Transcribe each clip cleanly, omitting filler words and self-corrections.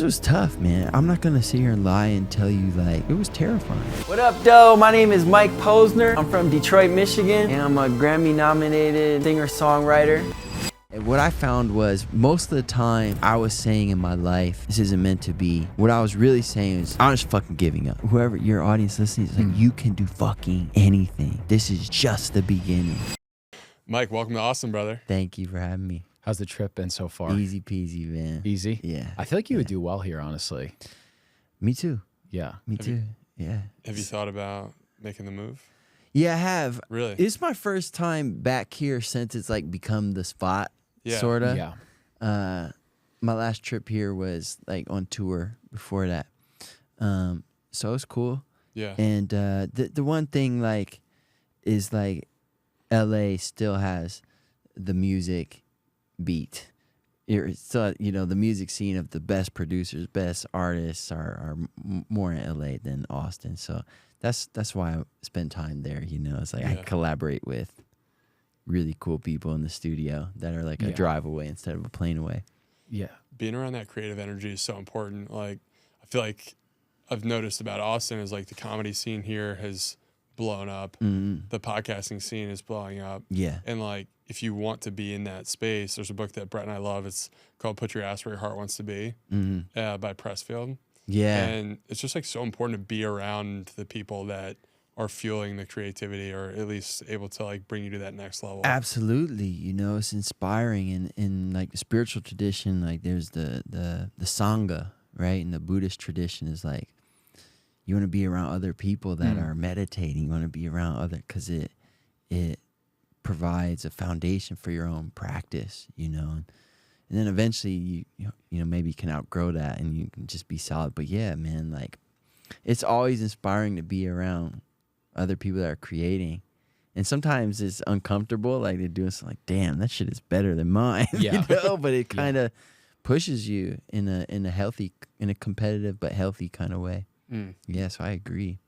was tough, man. I'm not gonna sit here and lie and tell you like it was terrifying. What up, doe? My name is Mike Posner. I'm from Detroit, Michigan, and I'm a Grammy-nominated singer-songwriter. And what I found was most of the time I was saying in my life, this isn't meant to be. What I was really saying is, I'm just fucking giving up. Whoever your audience listening is like, you can do fucking anything. This is just the beginning. Mike, welcome to Austin, brother. Thank you for having me. How's the trip been so far? Easy peasy, man. Easy? Yeah. I feel like you would do well here, honestly. Me too. Yeah. Me too. Yeah. Have you thought about making the move? Yeah, I have. Really? It's my first time back here since it's like become the spot, sorta. Yeah. My last trip here was like on tour before that. So it's cool. Yeah. And the one thing like is like LA still has the music beat. You're still, you know, the music scene of the best producers, best artists are more in LA than Austin. So that's why I spend time there. You know, it's like I collaborate with really cool people in the studio that are like a drive away instead of a plane away. Yeah. Being around that creative energy is so important. Like, I feel like I've noticed about Austin is like the comedy scene here has blown up. The podcasting scene is blowing up. Yeah. And like, if you want to be in that space, there's a book that Brett and I love. It's called Put Your Ass Where Your Heart Wants to Be by Pressfield. Yeah. And it's just like so important to be around the people that are fueling the creativity or at least able to like bring you to that next level. Absolutely. You know, it's inspiring. And in like the spiritual tradition, like there's the Sangha, right? And the Buddhist tradition is like, you want to be around other people that are meditating. You want to be around other, because it provides a foundation for your own practice, you know. And then eventually you know maybe you can outgrow that and you can just be solid. But yeah, man, like it's always inspiring to be around other people that are creating. And sometimes it's uncomfortable, like they're doing something like, damn, that shit is better than mine. Yeah. You know, but it kind of pushes you in a healthy, in a competitive but healthy kind of way. Yeah, so I agree.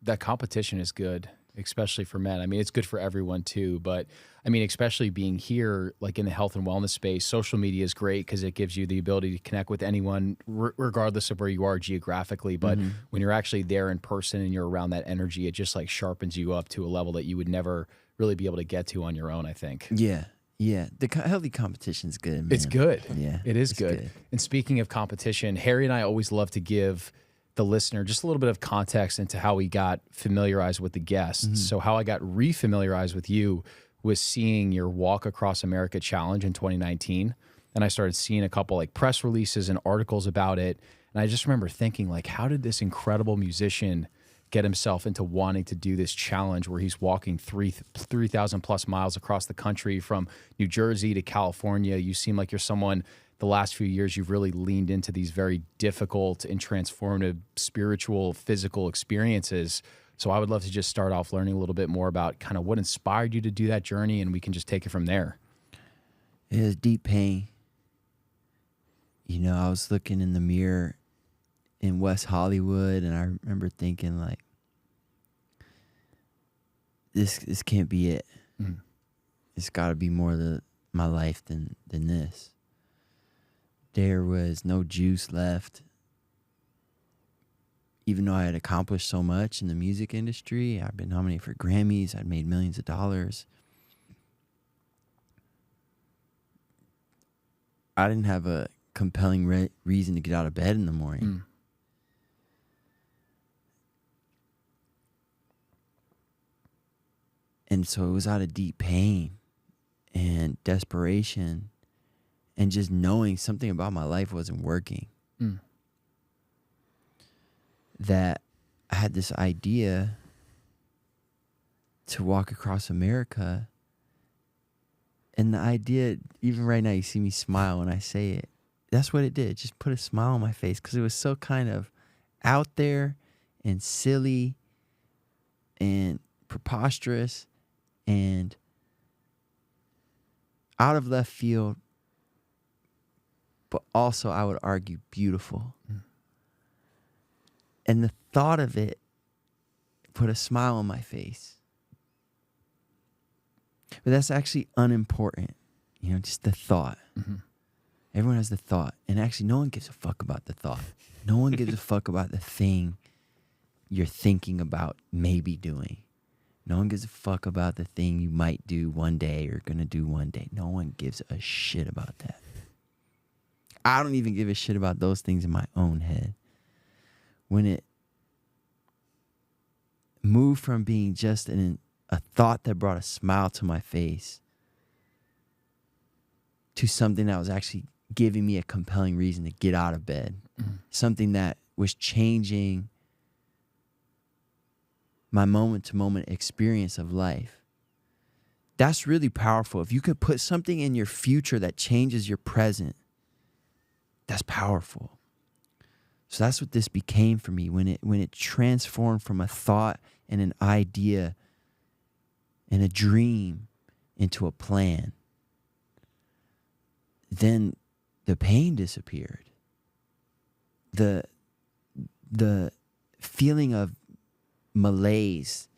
That competition is good, especially for men. I mean, it's good for everyone too, but I mean, especially being here, like in the health and wellness space, social media is great because it gives you the ability to connect with anyone regardless of where you are geographically. But when you're actually there in person and you're around that energy, it just like sharpens you up to a level that you would never really be able to get to on your own, I think. Yeah. Yeah, the healthy competition is good, man. It's good. Yeah, it is good. And speaking of competition, Harry and I always love to give the listener just a little bit of context into how we got familiarized with the guests. So how I got re-familiarized with you was seeing your Walk Across America challenge in 2019. And I started seeing a couple like press releases and articles about it. And I just remember thinking like, how did this incredible musician get himself into wanting to do this challenge where he's walking 3,000 plus miles across the country from New Jersey to California? You seem like you're someone, the last few years, you've really leaned into these very difficult and transformative spiritual, physical experiences. So I would love to just start off learning a little bit more about kind of what inspired you to do that journey, and we can just take it from there. It was deep pain. You know, I was looking in the mirror in West Hollywood, and I remember thinking like, this can't be it. It's got to be more to my life than this. There was no juice left. Even though I had accomplished so much in the music industry, I've been nominated for Grammys, I'd made millions of dollars. I didn't have a compelling reason to get out of bed in the morning. And so it was out of deep pain and desperation and just knowing something about my life wasn't working. That I had this idea to walk across America. And the idea, even right now, you see me smile when I say it. That's what it did. Just put a smile on my face because it was so kind of out there and silly and preposterous and out of left field, but also, I would argue, beautiful. And the thought of it put a smile on my face. But that's actually unimportant, you know, just the thought. Everyone has the thought. And actually, no one gives a fuck about the thought. No one gives a fuck about the thing you're thinking about maybe doing. No one gives a fuck about the thing you might do one day or going to do one day. No one gives a shit about that. I don't even give a shit about those things in my own head. When it moved from being just a thought that brought a smile to my face to something that was actually giving me a compelling reason to get out of bed, something that was changing my moment-to-moment experience of life. That's really powerful. If you could put something in your future that changes your present, that's powerful. So that's what this became for me when it transformed from a thought and an idea and a dream into a plan. Then the pain disappeared. The feeling of malaise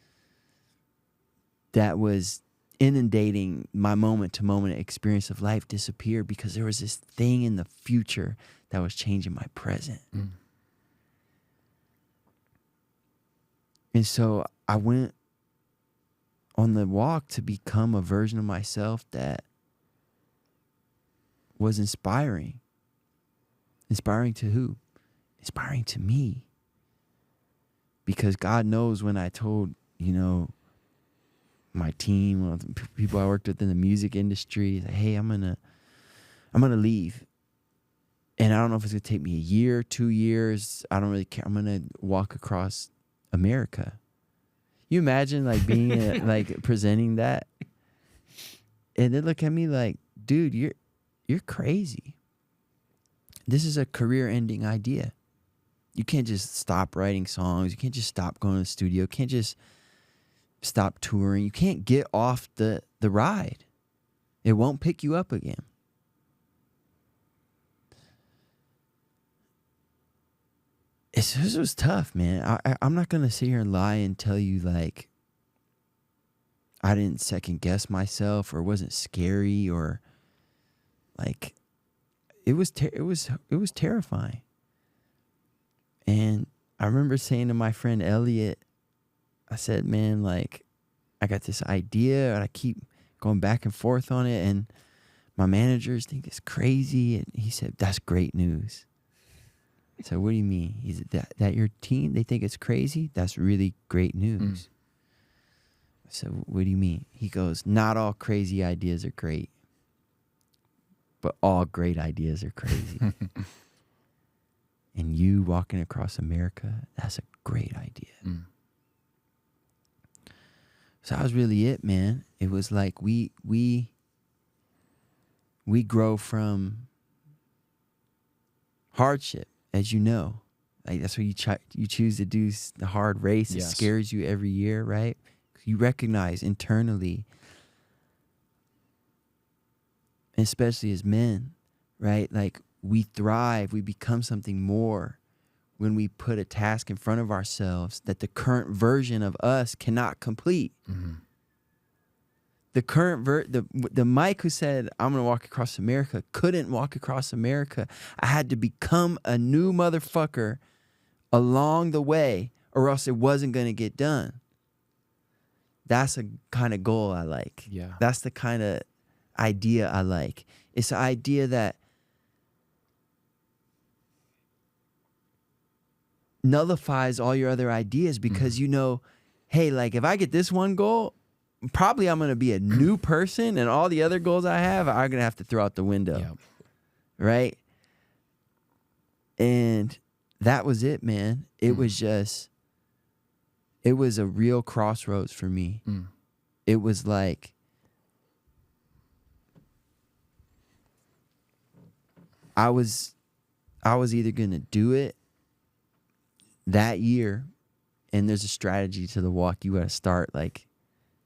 that was inundating my moment-to-moment experience of life disappeared because there was this thing in the future that was changing my present. And so I went on the walk to become a version of myself that was inspiring. Inspiring to who? Inspiring to me. Because God knows when I told, my team, the people I worked with in the music industry, like, hey, I'm gonna leave. And I don't know if it's gonna take me a year, 2 years. I don't really care. I'm gonna walk across America. You imagine like being like presenting that, and they look at me like, dude, you're crazy. This is a career-ending idea. You can't just stop writing songs. You can't just stop going to the studio. You can't just stop touring. You can't get off the ride. It won't pick you up again. This was tough, man. I'm not going to sit here and lie and tell you like I didn't second guess myself or wasn't scary or like it was terrifying. And I remember saying to my friend Elliot, I said, man, like, I got this idea and I keep going back and forth on it. And my managers think it's crazy. And he said, that's great news. I said, what do you mean? He said, that your team, they think it's crazy? That's really great news. I said, what do you mean? He goes, not all crazy ideas are great, but all great ideas are crazy. And you walking across America, that's a great idea. So that was really it, man. It was like we grow from hardship, as you know. Like that's what you choose to do the hard race. Yes. It scares you every year, right? You recognize internally, especially as men, right? Like we thrive, we become something more when we put a task in front of ourselves that the current version of us cannot complete. The current the Mike who said, I'm going to walk across America, couldn't walk across America. I had to become a new motherfucker along the way or else it wasn't going to get done. That's a kind of goal I like. Yeah. That's the kind of idea I like. It's an idea that nullifies all your other ideas because you know, hey, like if I get this one goal, probably I'm going to be a new person and all the other goals I have are going to have to throw out the window. Yep. Right? And that was it, man. It was just, it was a real crossroads for me. It was like, I was either going to do it that year, and there's a strategy to the walk. You got to start like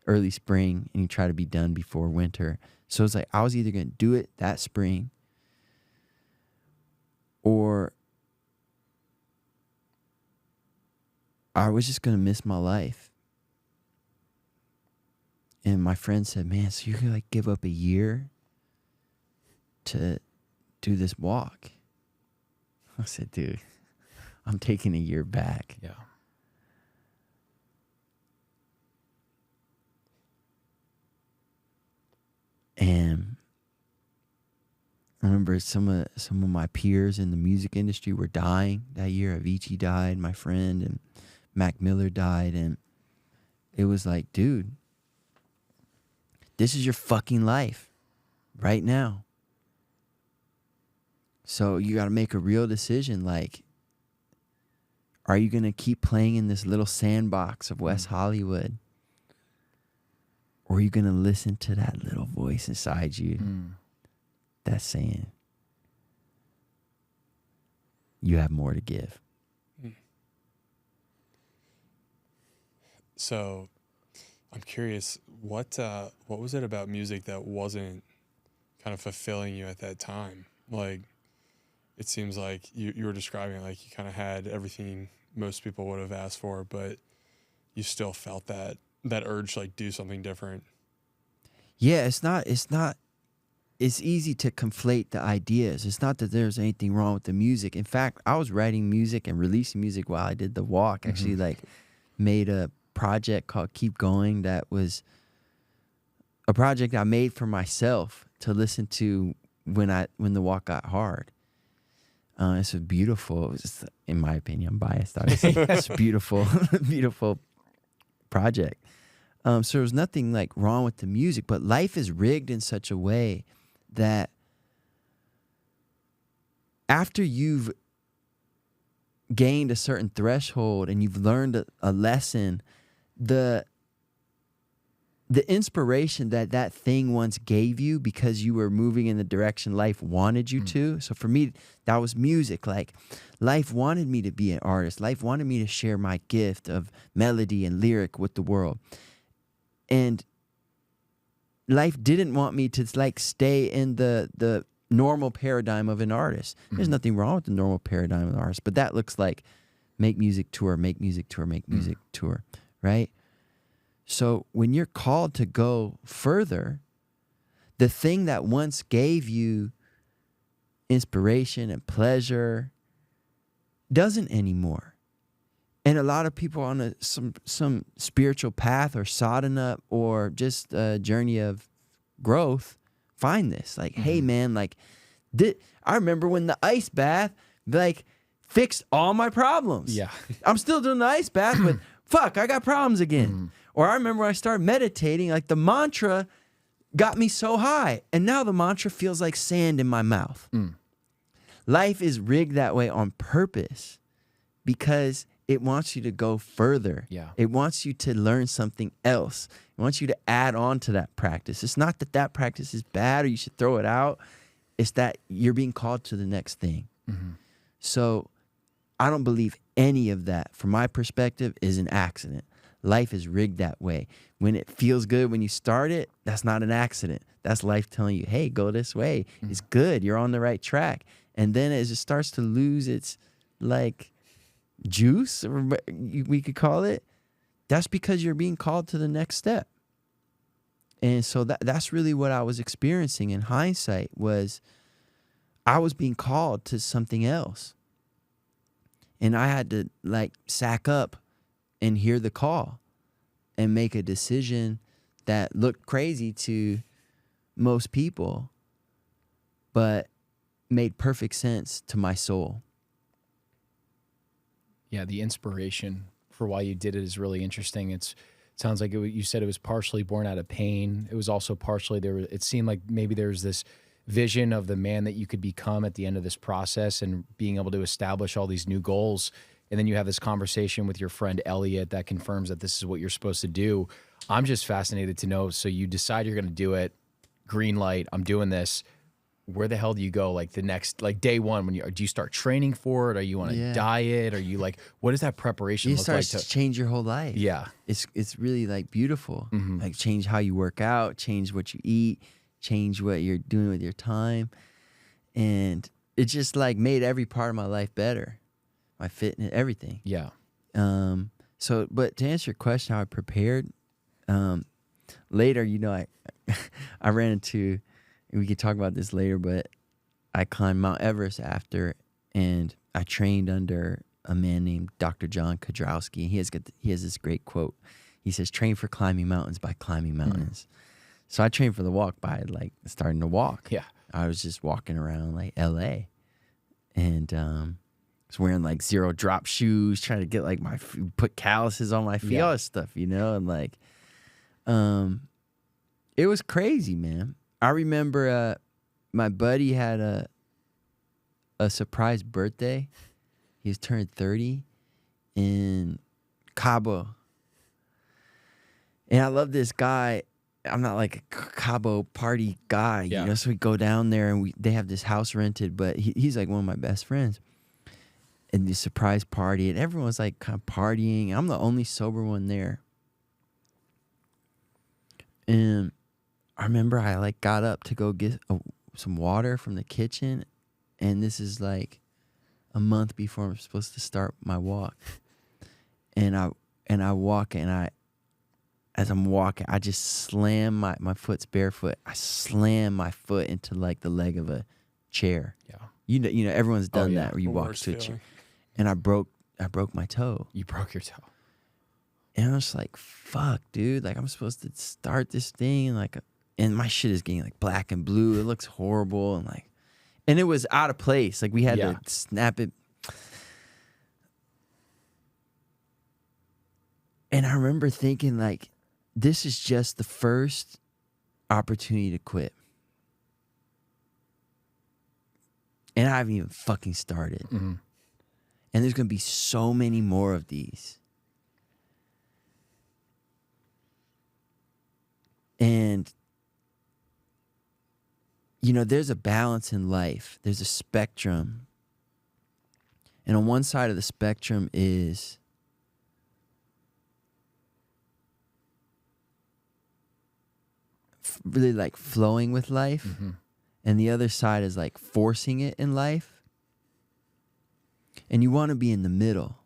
early spring and you try to be done before winter. So it's like I was either going to do it that spring or I was just going to miss my life. And my friend said, man, so you're going to like give up a year to do this walk. I said, dude, I'm taking a year back. Yeah. And I remember some of my peers in the music industry were dying that year. Avicii died, my friend, and Mac Miller died. And it was like, dude, this is your fucking life right now. So you got to make a real decision. Like, are you going to keep playing in this little sandbox of West Hollywood? Or are you going to listen to that little voice inside you that's saying, you have more to give? So I'm curious, what was it about music that wasn't kind of fulfilling you at that time? Like, it seems like you were describing, like, you kind of had everything most people would have asked for, but you still felt that urge to, like, do something different. Yeah, it's easy to conflate the ideas. It's not that there's anything wrong with the music. In fact, I was writing music and releasing music while I did the walk. Actually, like, made a project called Keep Going that was a project I made for myself to listen to when the walk got hard. It's a beautiful, it was just, in my opinion, I'm biased, obviously. It's a beautiful, beautiful project. So there was nothing like wrong with the music, but life is rigged in such a way that after you've gained a certain threshold and you've learned a lesson, the inspiration that thing once gave you because you were moving in the direction life wanted you to. So for me, that was music. Like, life wanted me to be an artist. Life wanted me to share my gift of melody and lyric with the world. And life didn't want me to, like, stay in the normal paradigm of an artist. There's nothing wrong with the normal paradigm of an artist, but that looks like make music tour, make music tour, make music tour, right? So when you're called to go further, the thing that once gave you inspiration and pleasure doesn't anymore. And a lot of people on some spiritual path or sadhana or just a journey of growth find this. Like, hey, man, like, I remember when the ice bath, like, fixed all my problems. Yeah. I'm still doing the ice bath, but fuck, I got problems again. Or I remember when I started meditating, like, the mantra got me so high. And now the mantra feels like sand in my mouth. Life is rigged that way on purpose because it wants you to go further. Yeah. It wants you to learn something else. It wants you to add on to that practice. It's not that practice is bad or you should throw it out. It's that you're being called to the next thing. So I don't believe any of that, from my perspective, is an accident. Life is rigged that way. When it feels good when you start it, that's not an accident. That's life telling you, hey, go this way. It's good. You're on the right track. And then as it starts to lose its, like, juice, or we could call it, that's because you're being called to the next step. And so that's really what I was experiencing in hindsight, was I was being called to something else. And I had to, like, sack up and hear the call and make a decision that looked crazy to most people, but made perfect sense to my soul. Yeah, the inspiration for why you did it is really interesting. It sounds like you said it was partially born out of pain. It was also partially it seemed like maybe there's this vision of the man that you could become at the end of this process and being able to establish all these new goals. And then you have this conversation with your friend Elliot that confirms that this is what you're supposed to do. I'm just fascinated to know. So you decide you're going to do it. Green light. I'm doing this. Where the hell do you go? Like the next, like day one, do you start training for it? Are you on a diet? Are you like, what does that preparation look like? To change your whole life. Yeah. It's really, like, beautiful. Like, change how you work out, change what you eat, change what you're doing with your time. And it just, like, made every part of my life better. My fitness, everything. Yeah. So, but to answer your question, how I prepared, later, I ran into, and we could talk about this later, but I climbed Mount Everest after, and I trained under a man named Dr. John Kodrowski. He has this great quote. He says, "Train for climbing mountains by climbing mountains." So I trained for the walk by like starting to walk. Yeah. I was just walking around like LA, and was wearing like zero drop shoes, trying to get like put calluses on my feet, all this stuff, you know, and like, it was crazy, man. I remember my buddy had a surprise birthday. He was turned 30 in Cabo. And I love this guy. I'm not like a Cabo party guy, you know, so we go down there and they have this house rented, but he's like one of my best friends. And the surprise party, and everyone's like kind of partying. I'm the only sober one there. And I remember I like got up to go get some water from the kitchen, and this is like a month before I'm supposed to start my walk. And I walk, and as I'm walking, I just slam my foot's barefoot. I slam my foot into like the leg of a chair. Yeah. You know, everyone's done that where you walk to a chair. And I broke my toe. You broke your toe. And I was like, fuck, dude. Like, I'm supposed to start this thing. And my shit is getting like black and blue. It looks horrible. And it was out of place. Like, we had to snap it. And I remember thinking, like, this is just the first opportunity to quit. And I haven't even fucking started. Mm-hmm. And there's going to be so many more of these. And, you know, there's a balance in life. There's a spectrum. And on one side of the spectrum is really like flowing with life. Mm-hmm. And the other side is like forcing it in life. And you want to be in the middle.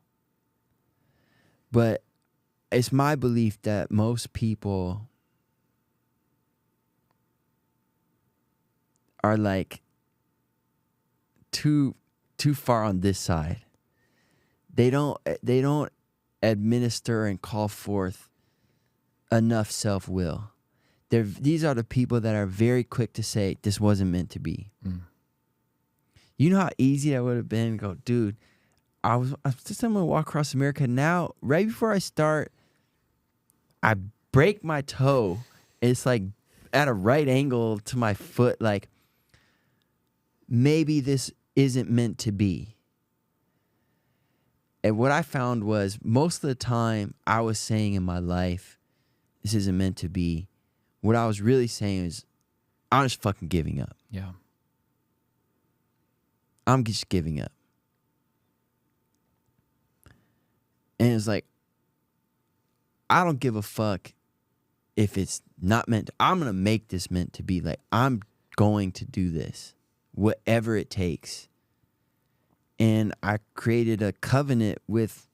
But it's my belief that most people are like too far on this side. They don't administer and call forth enough self-will. These are the people that are very quick to say, this wasn't meant to be. Mm. You know how easy that would have been? Go, dude, I was just going to walk across America. Now, right before I start, I break my toe. It's like at a right angle to my foot. Like, maybe this isn't meant to be. And what I found was most of the time I was saying in my life, this isn't meant to be. What I was really saying is, I'm just fucking giving up. Yeah. I'm just giving up. And it's like, I don't give a fuck if it's not meant to. I'm going to make this meant to be. Like, I'm going to do this, whatever it takes. And I created a covenant with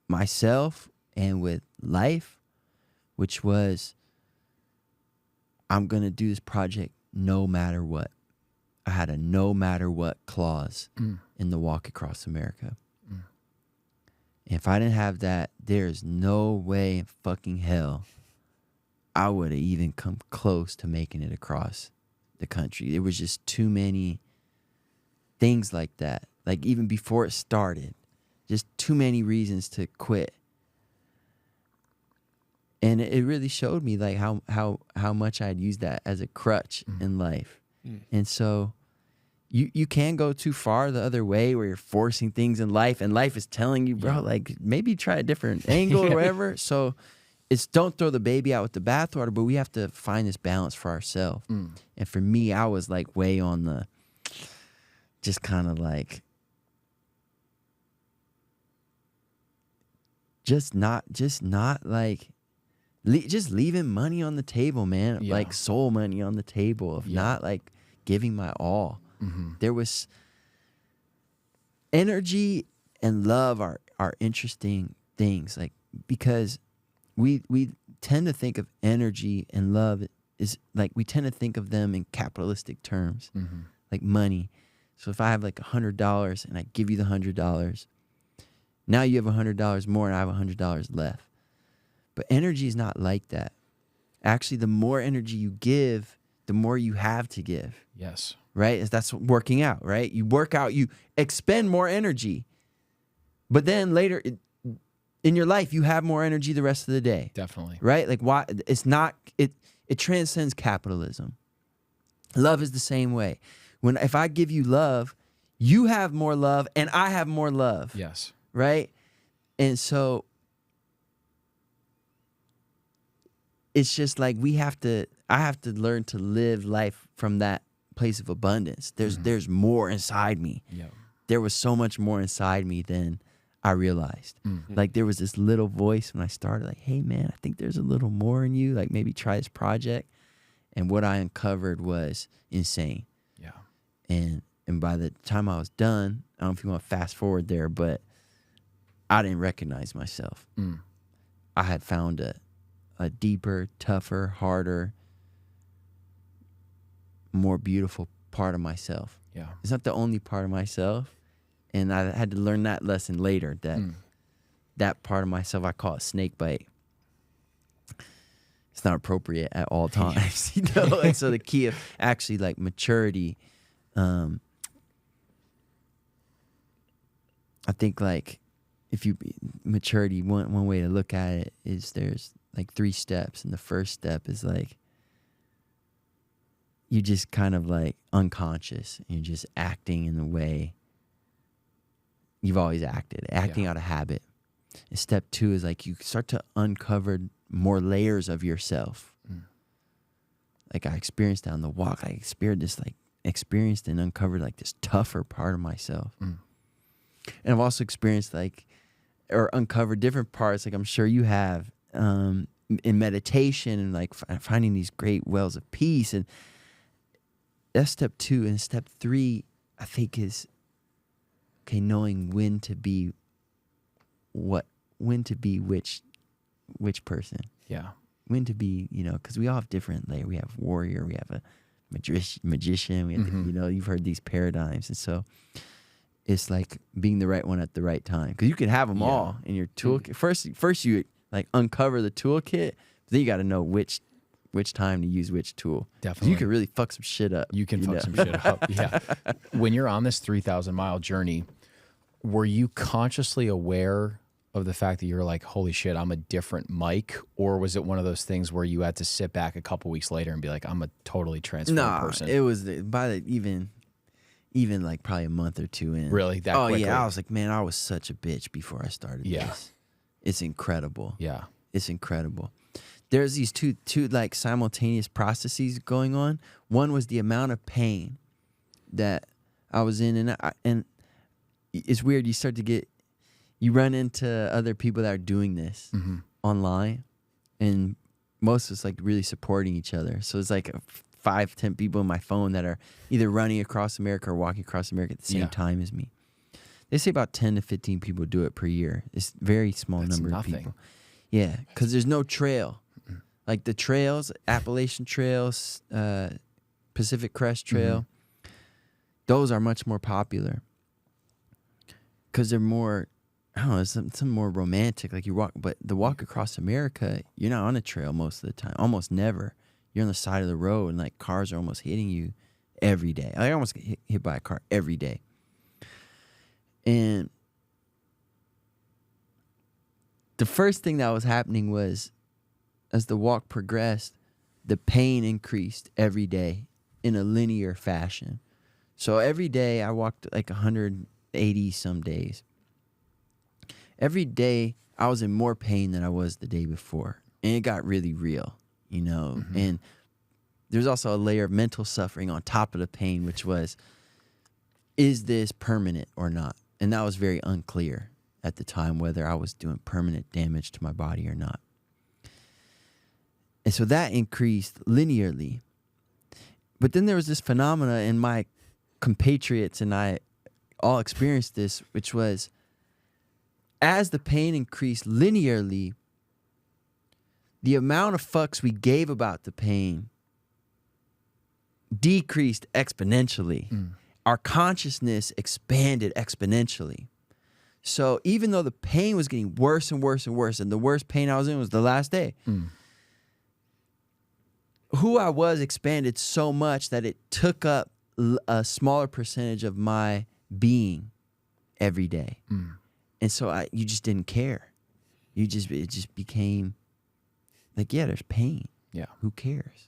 myself and with life, which was, I'm going to do this project no matter what. I had a no matter what clause in the Walk Across America. Mm. If I didn't have that, there's no way in fucking hell I would have even come close to making it across the country. There was just too many things like that. Like, even before it started, just too many reasons to quit. And it really showed me like how much I'd used that as a crutch in life. Mm. And so you can go too far the other way where you're forcing things in life, and life is telling you, bro, like, maybe try a different angle or whatever. So it's don't throw the baby out with the bathwater, but we have to find this balance for ourselves. Mm. And for me, I was like way on the just kind of like just not like just leaving money on the table, man. Yeah. Like soul money on the table of not like giving my all. Mm-hmm. There was energy and love are interesting things, like, because we tend to think of energy and love is like, we tend to think of them in capitalistic terms, like money. So if I have like $100 and I give you the $100, now you have $100 more and I have $100 left. But energy is not like that. Actually, the more energy you give, the more you have to give. Yes. Right? That's working out, right? You work out, you expend more energy. But then later in your life, you have more energy the rest of the day. Definitely. Right? Like why it's not it transcends capitalism. Love is the same way. If I give you love, you have more love and I have more love. Yes. Right? And so it's just like I have to learn to live life from that place of abundance. There's more inside me. Yeah. There was so much more inside me than I realized. Like there was this little voice when I started, like, hey man, I think there's a little more in you. Like maybe try this project. And what I uncovered was insane. Yeah. And by the time I was done, I don't know if you want to fast forward there, but I didn't recognize myself. I had found a deeper, tougher, harder, more beautiful part of myself. Yeah. It's not the only part of myself. And I had to learn that lesson later, that that part of myself, I call it snake bite. It's not appropriate at all times, you know? And so the key of actually like maturity, I think like maturity, one way to look at it is there's like 3 steps. And the first step is like, you just kind of like unconscious and you're just acting in the way you've always acted, acting out of habit. And step 2 is like you start to uncover more layers of yourself. Like I experienced that on the walk. I experienced and uncovered like this tougher part of myself. And I've also experienced or uncovered different parts, like I'm sure you have, in meditation and like finding these great wells of peace. And that's step 2. And step 3, I think, is knowing when to be which person. Yeah. When to be, because we all have different layers. We have warrior, we have a magician, we have, you've heard these paradigms. And so it's like being the right one at the right time. Because you can have them all in your toolkit. First you like uncover the toolkit, but then you got to know which time to use which tool. Definitely. You can really fuck some shit up. You can fuck some shit up. Yeah. When you're on this 3,000-mile journey, were you consciously aware of the fact that you're like, holy shit, I'm a different Mike? Or was it one of those things where you had to sit back a couple weeks later and be like, I'm a totally transformed person? It was even like probably a month or 2 in. Really? That quickly? Yeah. I was like, man, I was such a bitch before I started this. It's incredible. Yeah. It's incredible. There's these two like simultaneous processes going on. One was the amount of pain that I was in, and it's weird. You run into other people that are doing this online, and most of us like really supporting each other. So it's like 5-10 people in my phone that are either running across America or walking across America at the same time as me. They say about 10 to 15 people do it per year. It's a very small number of people. Yeah, because there's no trail. Like the trails, Appalachian Trails, Pacific Crest Trail, those are much more popular because they're more, I don't know, some more romantic. Like you walk, but the walk across America, you're not on a trail most of the time, almost never. You're on the side of the road and like cars are almost hitting you every day. I almost get hit by a car every day. And the first thing that was happening was, as the walk progressed, the pain increased every day in a linear fashion. So every day I walked like 180 some days. Every day I was in more pain than I was the day before. And it got really real, And there's also a layer of mental suffering on top of the pain, which was, is this permanent or not? And that was very unclear at the time, whether I was doing permanent damage to my body or not. And so that increased linearly. But then there was this phenomena, and my compatriots and I all experienced this, which was, as the pain increased linearly, the amount of fucks we gave about the pain decreased exponentially. our consciousness expanded exponentially. So even though the pain was getting worse and worse and worse, and the worst pain I was in was the last day, who I was expanded so much that it took up a smaller percentage of my being every day. And so you just didn't care. It just became like, yeah, there's pain. Yeah. Who cares?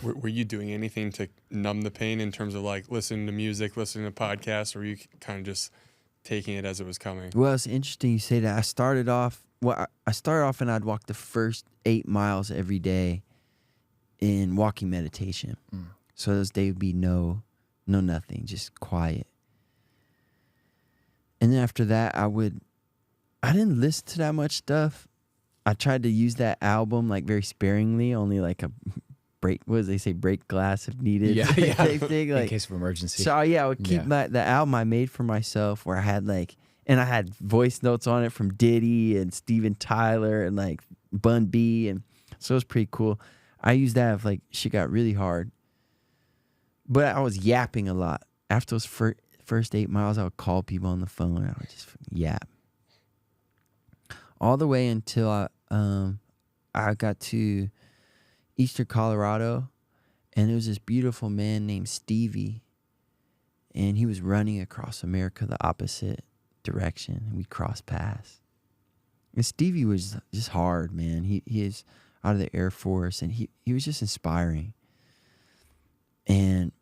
Were you doing anything to numb the pain in terms of like listening to music, listening to podcasts, or were you kind of just taking it as it was coming? Well, it's interesting you say that. I started off and I'd walk the first 8 miles every day in walking meditation. So those days would be no nothing, just quiet. And then after that, I didn't listen to that much stuff. I tried to use that album like very sparingly, only like a break glass if needed. Yeah. Type thing, like, in case of emergency. So yeah, I would keep the album I made for myself, where I had and I had voice notes on it from Diddy and Steven Tyler and like Bun B, and so it was pretty cool. I used that if like shit got really hard, but I was yapping a lot. After those first 8 miles, I would call people on the phone and I would just yap all the way until I got to Eastern Colorado, and there was this beautiful man named Stevie, and he was running across America the opposite direction, and we crossed paths. And Stevie was just hard, man. He is out of the Air Force, and he was just inspiring. And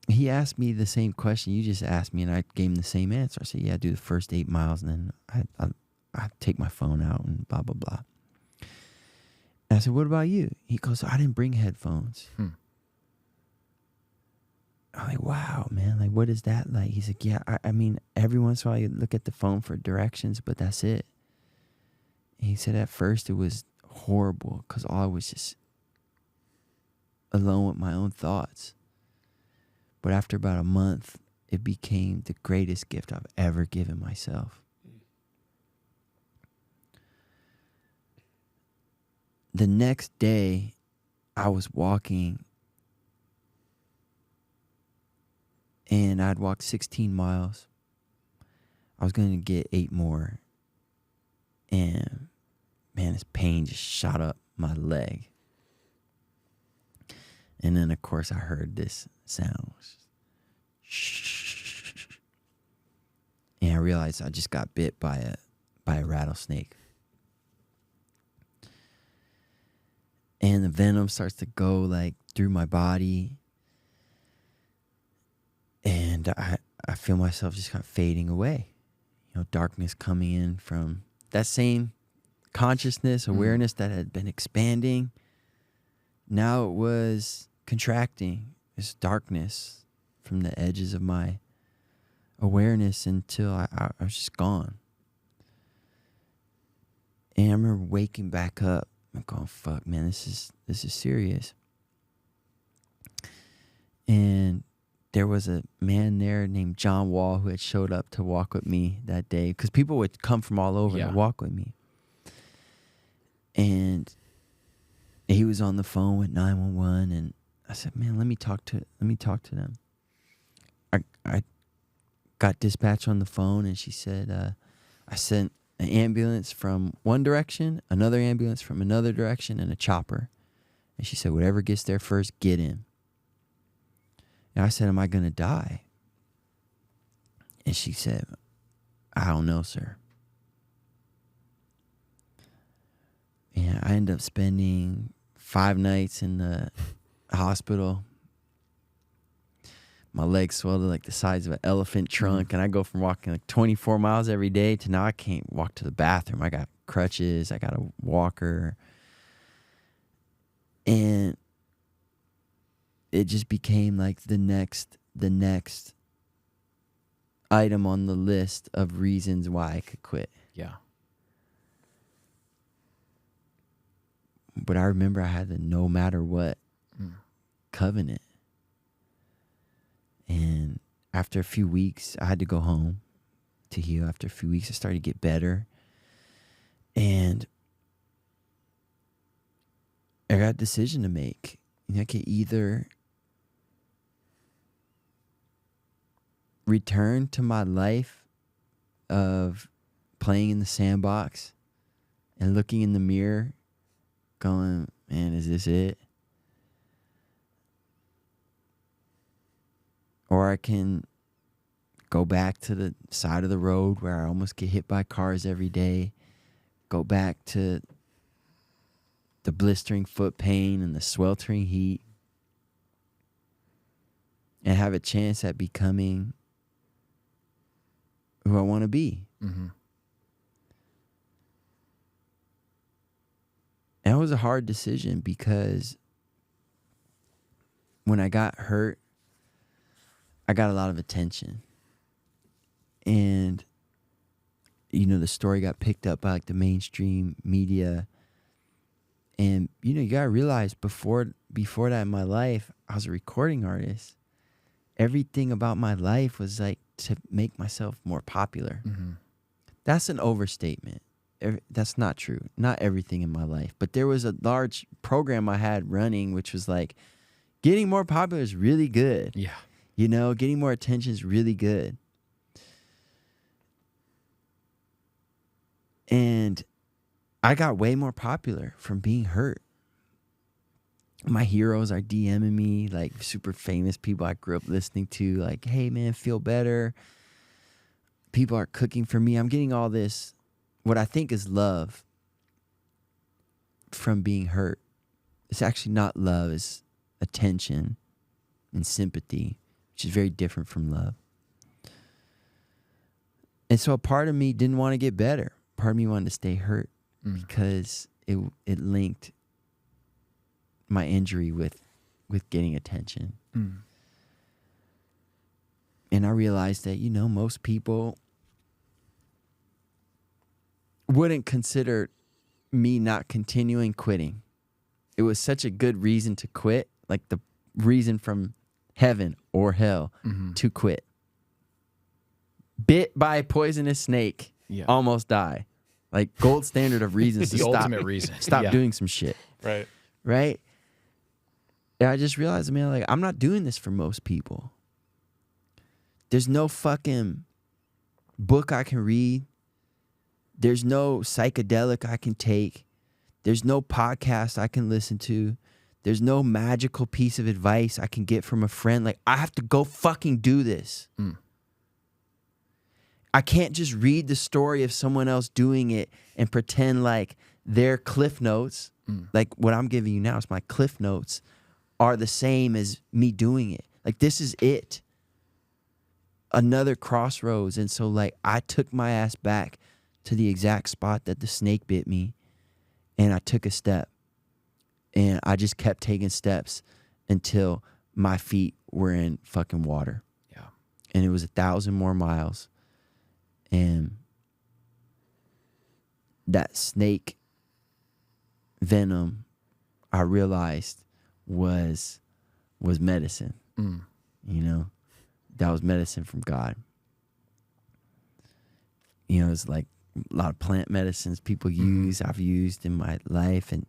he asked me the same question you just asked me, and I gave him the same answer. I said, yeah, I do the first 8 miles, and then I take my phone out and blah, blah, blah. And I said, what about you? He goes, I didn't bring headphones. I'm like, wow, man, like, what is that like? He's like, yeah, I mean, every once in a while you look at the phone for directions, but that's it. And he said at first it was horrible because I was just alone with my own thoughts. But after about a month, it became the greatest gift I've ever given myself. The next day, I was walking, and I'd walked 16 miles. I was going to get 8 more. And, man, this pain just shot up my leg. And then, of course, I heard this sound. Shh. And I realized I just got bit by a rattlesnake. And the venom starts to go like through my body. And I feel myself just kind of fading away. You know, darkness coming in from that same consciousness, awareness that had been expanding. Now it was contracting. This darkness from the edges of my awareness until I was just gone. And I remember waking back up. I'm going, fuck, man, this is serious. And there was a man there named John Wall who had showed up to walk with me that day, because people would come from all over to walk with me. And he was on the phone with 911, and I said, man, let me talk to them. I got dispatch on the phone, and she said, I sent an ambulance from one direction, another ambulance from another direction, and a chopper. And she said, whatever gets there first, get in. And I said, am I going to die? And she said, I don't know, sir. And I ended up spending 5 nights in the hospital. My legs swelled like the size of an elephant trunk, and I go from walking like 24 miles every day to now I can't walk to the bathroom. I got crutches, I got a walker. And it just became like the next item on the list of reasons why I could quit. Yeah. But I remember I had the no matter what covenant. And after a few weeks, I had to go home to heal. After a few weeks, I started to get better. And I got a decision to make. I could either return to my life of playing in the sandbox and looking in the mirror going, man, is this it? Or I can go back to the side of the road where I almost get hit by cars every day, go back to the blistering foot pain and the sweltering heat, and have a chance at becoming who I want to be. Mm-hmm. That was a hard decision because when I got hurt, I got a lot of attention. And, the story got picked up by like the mainstream media. And, you got to realize before that in my life, I was a recording artist. Everything about my life was like to make myself more popular. Mm-hmm. That's an overstatement. That's not true. Not everything in my life. But there was a large program I had running, which was like, getting more popular is really good. Yeah. Getting more attention is really good. And I got way more popular from being hurt. My heroes are DMing me, like super famous people I grew up listening to, like, hey man, feel better. People are cooking for me. I'm getting all this, what I think is love from being hurt. It's actually not love, it's attention and sympathy, which is very different from love. And so a part of me didn't want to get better. Part of me wanted to stay hurt because it linked my injury with getting attention. And I realized that, most people wouldn't consider me not continuing quitting. It was such a good reason to quit, like the reason from heaven or hell to quit. Bit by a poisonous snake, almost die. Like gold standard of reasons to the stop. ultimate reason. Stop doing some shit. Right? And I just realized, man, like I'm not doing this for most people. There's no fucking book I can read. There's no psychedelic I can take. There's no podcast I can listen to. There's no magical piece of advice I can get from a friend. Like, I have to go fucking do this. I can't just read the story of someone else doing it and pretend like their cliff notes, like what I'm giving you now is my cliff notes, are the same as me doing it. Like, this is it. Another crossroads. And so, like, I took my ass back to the exact spot that the snake bit me, and I took a step. And I just kept taking steps until my feet were in fucking water. Yeah. And it was 1,000 more miles. And that snake venom, I realized was medicine. That was medicine from God. It's like a lot of plant medicines people use, I've used in my life, and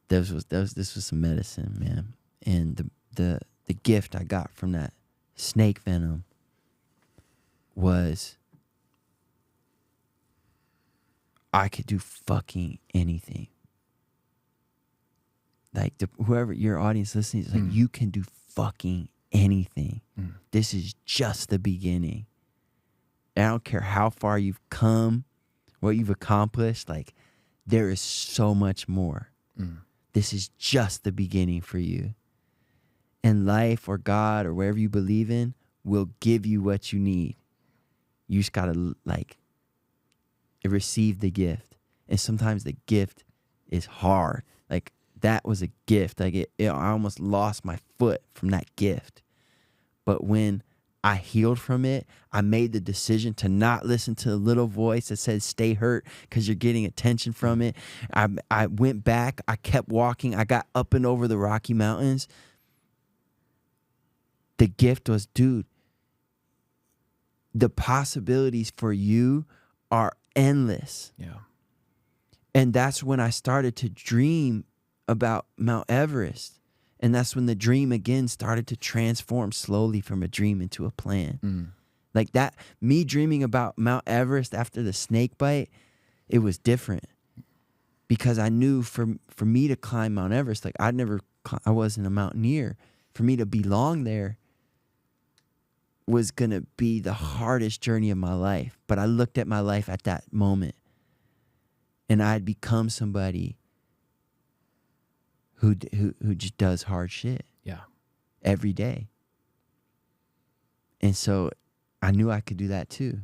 this was some medicine, man. And the gift I got from that snake venom was I could do fucking anything. Like, whoever your audience listening is like, you can do fucking anything. This is just the beginning. And I don't care how far you've come, what you've accomplished, like, there is so much more. This is just the beginning for you. And life or God or wherever you believe in will give you what you need. You just got to, like, receive the gift. And sometimes the gift is hard. Like, that was a gift. Like, I almost lost my foot from that gift. But when I healed from it, I made the decision to not listen to the little voice that says stay hurt because you're getting attention from it. I went back. I kept walking. I got up and over the Rocky Mountains. The gift was, dude, the possibilities for you are endless. Yeah. And that's when I started to dream about Mount Everest. And that's when the dream again started to transform slowly from a dream into a plan. Like that, me dreaming about Mount Everest after the snake bite, it was different. Because I knew for me to climb Mount Everest, like I wasn't a mountaineer. For me to belong there was going to be the hardest journey of my life. But I looked at my life at that moment, and I had become somebody who just does hard shit. Yeah. Every day. And so I knew I could do that too.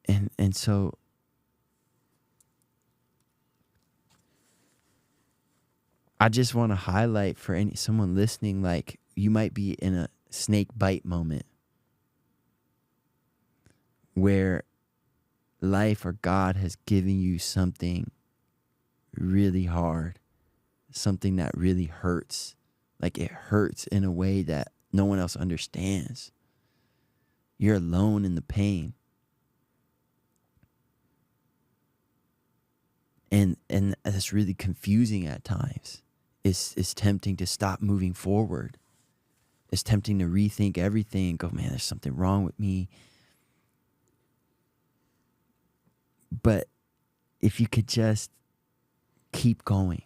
And so I just want to highlight for someone listening, like, you might be in a snake bite moment where life or God has given you something really hard, something that really hurts. Like, it hurts in a way that no one else understands. You're alone in the pain. And that's really confusing at times. It's tempting to stop moving forward. It's tempting to rethink everything and go, man, there's something wrong with me. But if you could just keep going.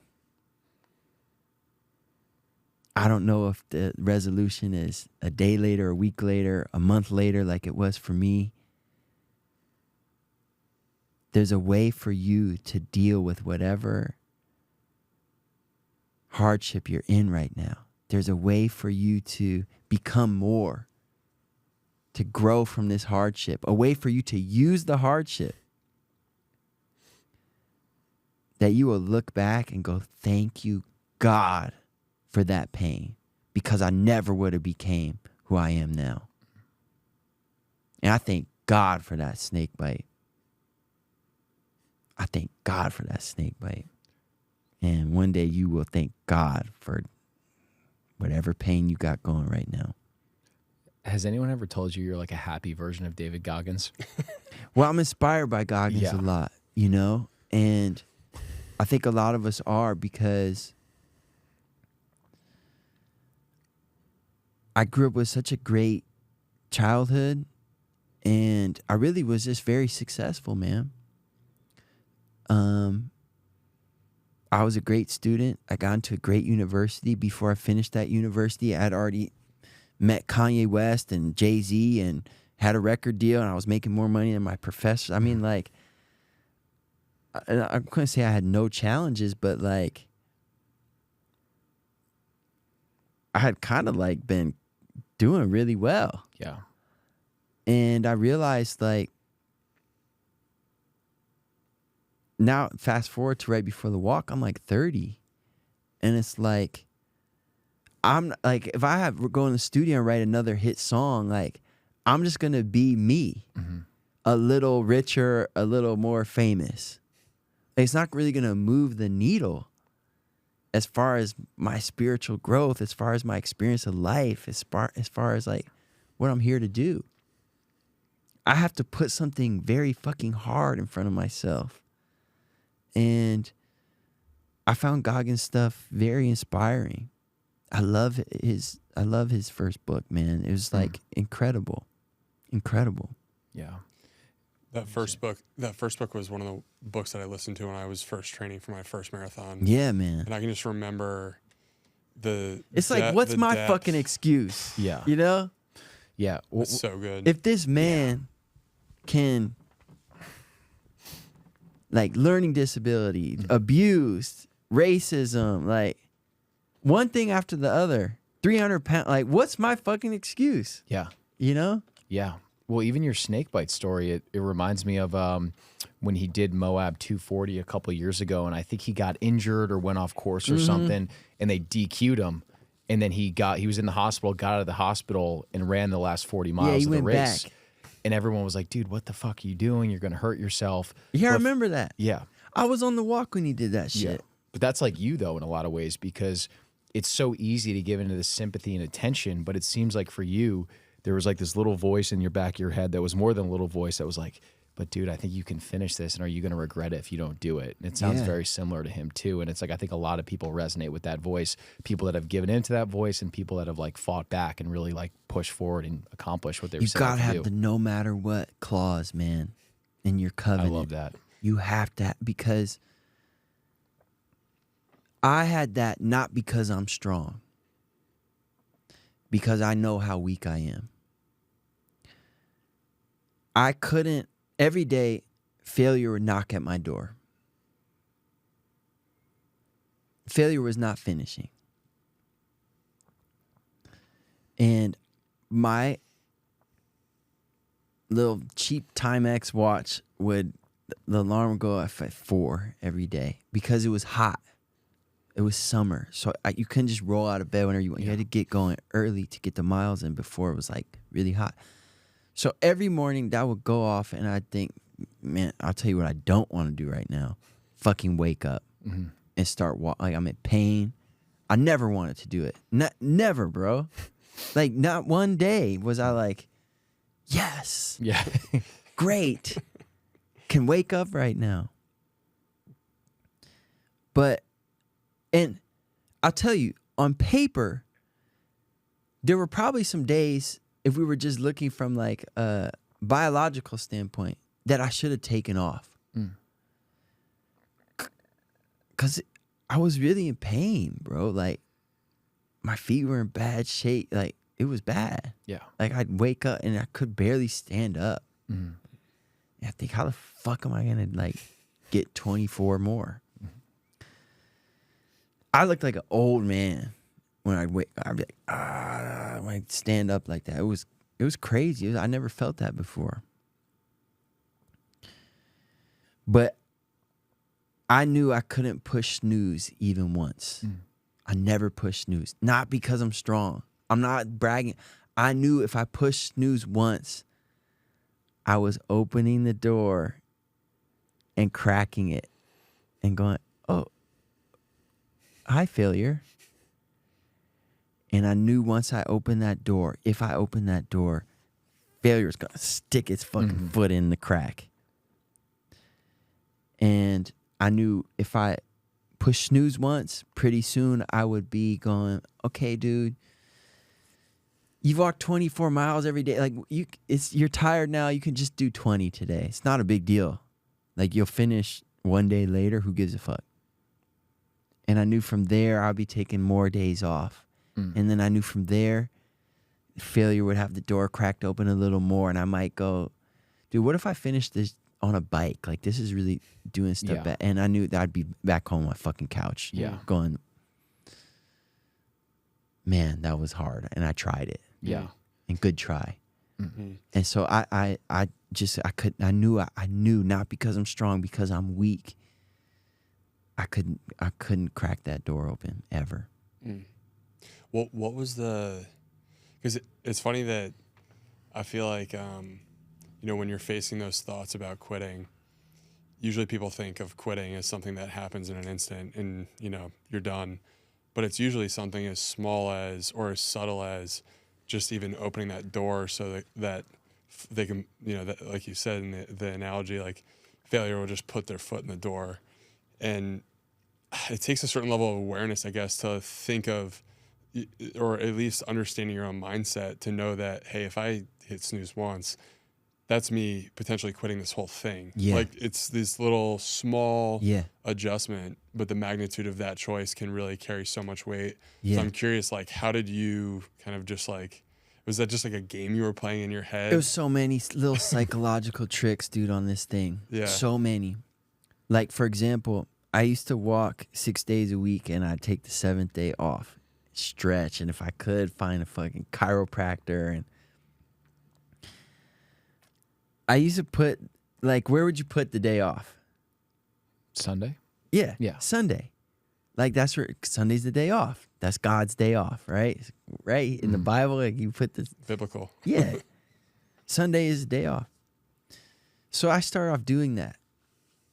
I don't know if the resolution is a day later, a week later, a month later, like it was for me. There's a way for you to deal with whatever hardship you're in right now. There's a way for you to become more, to grow from this hardship, a way for you to use the hardship that you will look back and go, thank you, God, for that pain, because I never would have became who I am now. And I thank God for that snake bite. I thank God for that snake bite. And one day you will thank God for whatever pain you got going right now. Has anyone ever told you you're like a happy version of David Goggins? Well, I'm inspired by Goggins a lot, you know? And I think a lot of us are, because I grew up with such a great childhood, and I really was just very successful, man. I was a great student. I got into a great university. Before I finished that university, I had already met Kanye West and Jay-Z and had a record deal, and I was making more money than my professors. I mean, like, I couldn't say I had no challenges, but like, I had kind of like been doing really well. Yeah. And I realized, like, now fast forward to right before the walk, I'm like 30. And it's like, I'm like, if I go in the studio and write another hit song, like, I'm just going to be me, a little richer, a little more famous. It's not really going to move the needle as far as my spiritual growth, as far as my experience of life, as far as like what I'm here to do. I have to put something very fucking hard in front of myself. And I found Goggins' stuff very inspiring. I love his first book, man. It was like incredible. Yeah. That first book was one of the books that I listened to when I was first training for my first marathon. Yeah, man. And I can just remember it's like, what's my fucking excuse? Yeah. You know? Yeah. It's so good. If this man can, like, learning disability, abused, racism, like, one thing after the other, 300 pounds, like, what's my fucking excuse? Yeah. You know? Yeah. Well, even your snake bite story, it reminds me of when he did Moab 240 a couple of years ago, and I think he got injured or went off course or something, and they DQ'd him. And then he was in the hospital, got out of the hospital, and ran the last 40 miles of the race. Back. And everyone was like, dude, what the fuck are you doing? You're going to hurt yourself. Yeah, I remember that. Yeah. I was on the walk when he did that shit. Yeah. But that's like you, though, in a lot of ways, because it's so easy to give into the sympathy and attention, but it seems like for you, there was like this little voice in your back of your head that was more than a little voice that was like, but dude, I think you can finish this, and are you going to regret it if you don't do it? And it sounds very similar to him too. And it's like, I think a lot of people resonate with that voice, people that have given into that voice and people that have like fought back and really like pushed forward and accomplished what they were set out to do. You gotta have the no matter what clause, man, in your covenant. I love that. You have to, because I had that not because I'm strong, because I know how weak I am. I couldn't, every day, failure would knock at my door. Failure was not finishing. And my little cheap Timex watch would, the alarm would go off at 4 every day because it was hot. It was summer. So you couldn't just roll out of bed whenever you want. You had to get going early to get the miles in before it was like really hot. So every morning that would go off, and I'd think, man, I'll tell you what I don't want to do right now. Fucking wake up and start like I'm in pain. I never wanted to do it. Never, bro. Like not one day was I like, yes. Yeah. Great. Can wake up right now. But, and I'll tell you, on paper, there were probably some days, if we were just looking from like a biological standpoint, that I should have taken off. Because I was really in pain, bro. Like, my feet were in bad shape. Like, it was bad. Yeah. Like, I'd wake up and I could barely stand up. And I think, how the fuck am I going to, like, get 24 more? I looked like an old man. When I'd wake, I'd be like, when I'd stand up like that. It was crazy. I never felt that before. But I knew I couldn't push snooze even once. I never pushed snooze. Not because I'm strong. I'm not bragging. I knew if I pushed snooze once, I was opening the door and cracking it and going, oh, hi, failure. And I knew once I opened that door, if I opened that door, failure is going to stick its fucking foot in the crack. And I knew if I pushed snooze once, pretty soon I would be going, okay, dude, you've walked 24 miles every day. Like, you're tired now. You can just do 20 today. It's not a big deal. Like, you'll finish one day later. Who gives a fuck? And I knew from there I'll be taking more days off. And then I knew from there, failure would have the door cracked open a little more, and I might go, dude, what if I finish this on a bike? Like, this is really doing stuff bad. And I knew that I'd be back home on my fucking couch going, man, that was hard. And I tried it. Yeah. And good try. And so I knew not because I'm strong, because I'm weak. I couldn't crack that door open ever. What was the, because it's funny that I feel like, when you're facing those thoughts about quitting, usually people think of quitting as something that happens in an instant and, you're done. But it's usually something as small as, or as subtle as, just even opening that door so that they can, that, like you said in the analogy, like failure will just put their foot in the door. And it takes a certain level of awareness, I guess, to think of, or at least understanding your own mindset to know that, hey, if I hit snooze once, that's me potentially quitting this whole thing. Yeah. Like, it's this little small adjustment, but the magnitude of that choice can really carry so much weight. Yeah. So I'm curious, like, how did you kind of just like, was that just like a game you were playing in your head? There was so many little psychological tricks, dude, on this thing. Yeah. So many. Like, for example, I used to walk 6 days a week, and I'd take the 7th day off, stretch, and if I could, find a fucking chiropractor. And I used to put, like, where would you put the day off? Sunday? Yeah. Yeah. Sunday. Like, that's where Sunday's the day off. That's God's day off, right? Right? In the Bible, like, you put the... Biblical. Yeah. Sunday is the day off. So I started off doing that.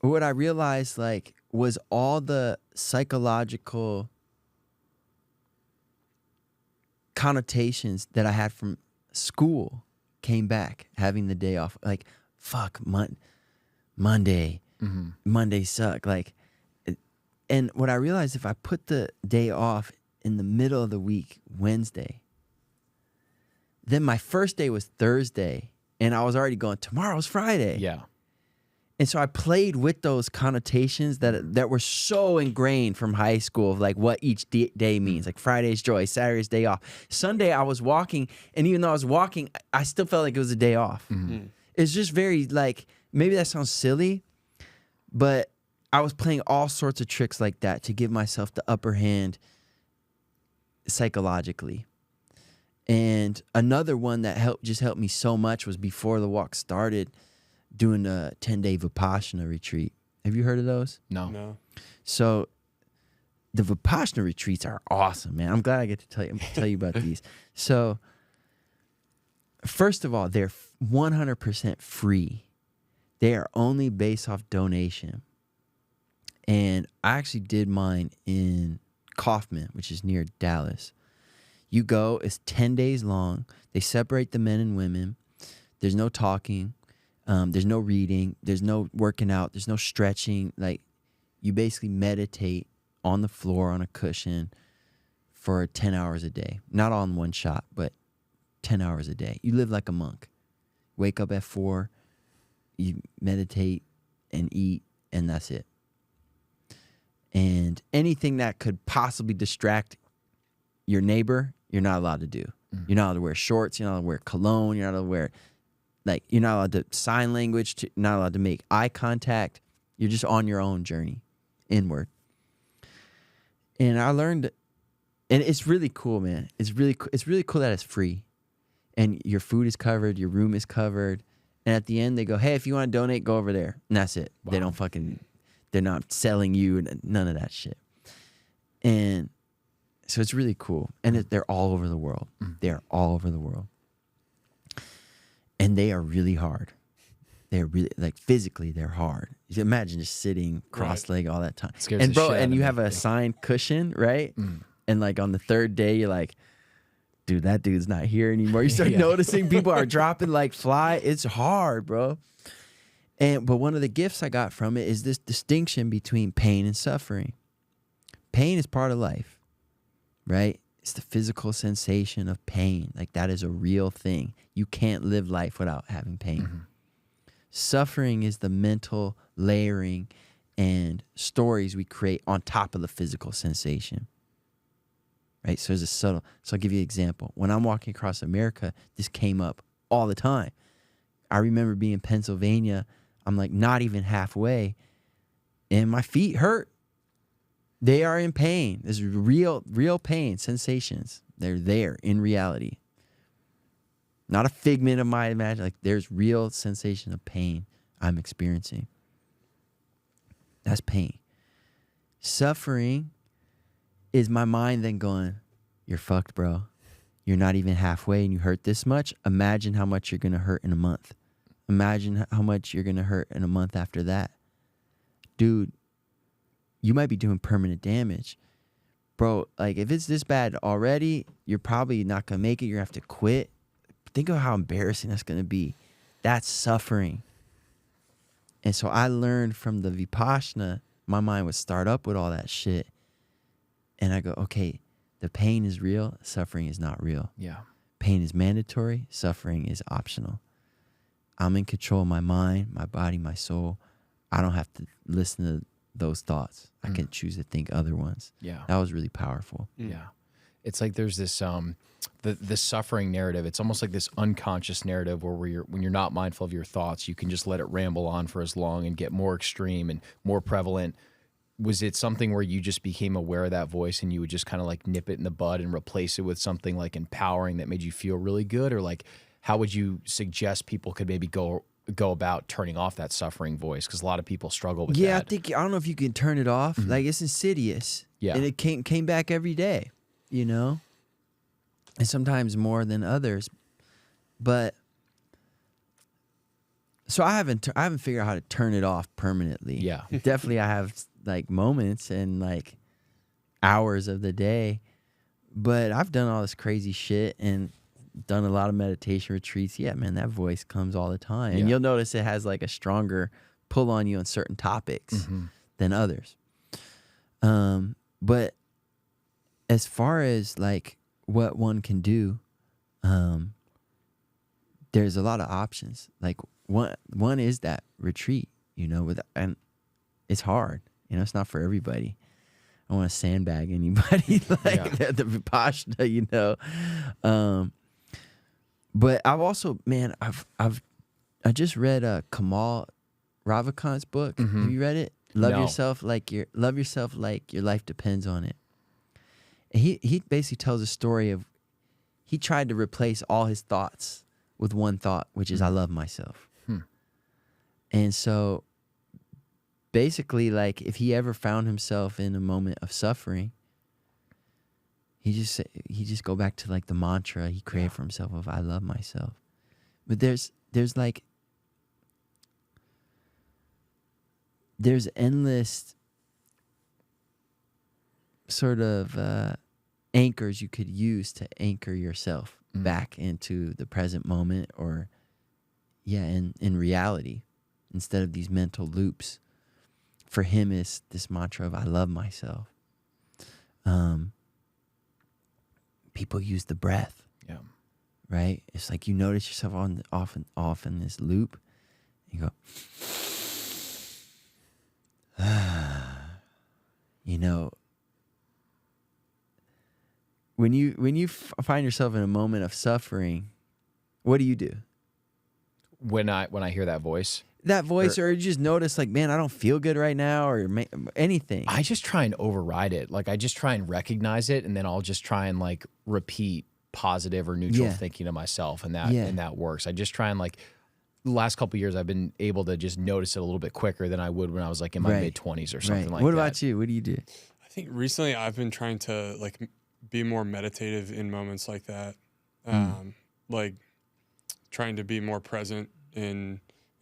What I realized, like, was all the psychological connotations that I had from school came back, having the day off. Like, fuck, Monday. Monday suck. Like, and what I realized, if I put the day off in the middle of the week, Wednesday, then my first day was Thursday, and I was already going, tomorrow's Friday. Yeah. And so I played with those connotations that were so ingrained from high school of like what each day means. Like Friday's joy, Saturday's day off. Sunday I was walking, and even though I was walking, I still felt like it was a day off. It's just very like, maybe that sounds silly, but I was playing all sorts of tricks like that to give myself the upper hand psychologically. And another one that helped me so much was before the walk started, doing a 10-day Vipassana retreat. Have you heard of those? No. So the Vipassana retreats are awesome, man. I'm glad I get to tell you about these. So first of all, they're 100% free. They are only based off donation. And I actually did mine in Kaufman, which is near Dallas. You go, it's 10 days long. They separate the men and women. There's no talking. There's no reading. There's no working out. There's no stretching. Like, you basically meditate on the floor on a cushion for 10 hours a day. Not all in one shot, but 10 hours a day. You live like a monk. Wake up at 4. You meditate and eat, and that's it. And anything that could possibly distract your neighbor, you're not allowed to do. You're not allowed to wear shorts. You're not allowed to wear cologne. You're not allowed to wear, like, you're not allowed to sign language. Not allowed to make eye contact. You're just on your own journey inward. And I learned, and it's really cool, man. It's really cool that it's free, and your food is covered, your room is covered, and at the end they go, hey, if you want to donate, go over there, and that's it. Wow. They're not selling you, none of that shit. And so it's really cool. And they're all over the world. They're all over the world. And they are really hard. They're really, like, physically, they're hard. You imagine just sitting cross-legged all that time. And bro, and you have a assigned cushion, right? And like on the third day, you're like, dude, that dude's not here anymore. You start noticing people are dropping like fly. It's hard, bro. But one of the gifts I got from it is this distinction between pain and suffering. Pain is part of life, right? It's the physical sensation of pain. Like, that is a real thing. You can't live life without having pain. Suffering is the mental layering and stories we create on top of the physical sensation, right? So there's a subtle. So I'll give you an example. When I'm walking across America, this came up all the time. I remember being in Pennsylvania. I'm like not even halfway, and my feet hurt. They are in pain. There's real pain, sensations. They're there in reality. Not a figment of my imagination. Like, there's real sensation of pain I'm experiencing. That's pain. Suffering is my mind then going, you're fucked, bro. You're not even halfway and you hurt this much. Imagine how much you're going to hurt in a month. Imagine how much you're going to hurt in a month after that. Dude, you might be doing permanent damage. Bro, like, if it's this bad already, you're probably not going to make it. You're going to have to quit. Think of how embarrassing that's going to be. That's suffering. And so I learned from the Vipassana, my mind would start up with all that shit. And I go, okay, the pain is real. Suffering is not real. Yeah. Pain is mandatory. Suffering is optional. I'm in control of my mind, my body, my soul. I don't have to listen to those thoughts. I can choose to think other ones. Yeah. That was really powerful. Yeah. It's like there's this the suffering narrative. It's almost like this unconscious narrative where when you're not mindful of your thoughts, you can just let it ramble on for as long and get more extreme and more prevalent. Was it something where you just became aware of that voice and you would just kind of like nip it in the bud and replace it with something like empowering that made you feel really good? Or like, how would you suggest people could maybe go about turning off that suffering voice? Because a lot of people struggle with that. Yeah, I don't know if you can turn it off. Like, it's insidious. Yeah. And it came back every day, you know? And sometimes more than others. But so I haven't figured out how to turn it off permanently. Yeah. Definitely I have like moments and like hours of the day. But I've done all this crazy shit, and done a lot of meditation retreats, yeah, man, that voice comes all the time. And Yeah. you'll notice it has like a stronger pull on you on certain topics than others. But as far as like what one can do, there's a lot of options. Like one is that retreat, and it's hard. It's not for everybody. I don't want to sandbag anybody like the Vipassana, But I've also, man, I just read Kamal Ravikant's book. Have you read it? Love No. yourself like your life depends on it. And he basically tells a story of he tried to replace all his thoughts with one thought, which is I love myself. And so basically, like, if he ever found himself in a moment of suffering, he just go back to like the mantra he created for himself of I love myself. But there's endless sort of anchors you could use to anchor yourself back into the present moment, or in reality, instead of these mental loops. For him, is this mantra of I love myself. People use the breath. Yeah. Right? It's like you notice yourself off in this loop. You go, when you find yourself in a moment of suffering, what do you do? When I hear that voice, or you just notice like, man, I don't feel good right now, or anything. I just try and override it. Like I just try and recognize it, and then I'll just try and like repeat positive or neutral thinking to myself, and that works. I just try and like the last couple of years I've been able to just notice it a little bit quicker than I would when I was like in my mid-20s or something like that. What about you? What do you do? I think recently I've been trying to like be more meditative in moments like that. Like trying to be more present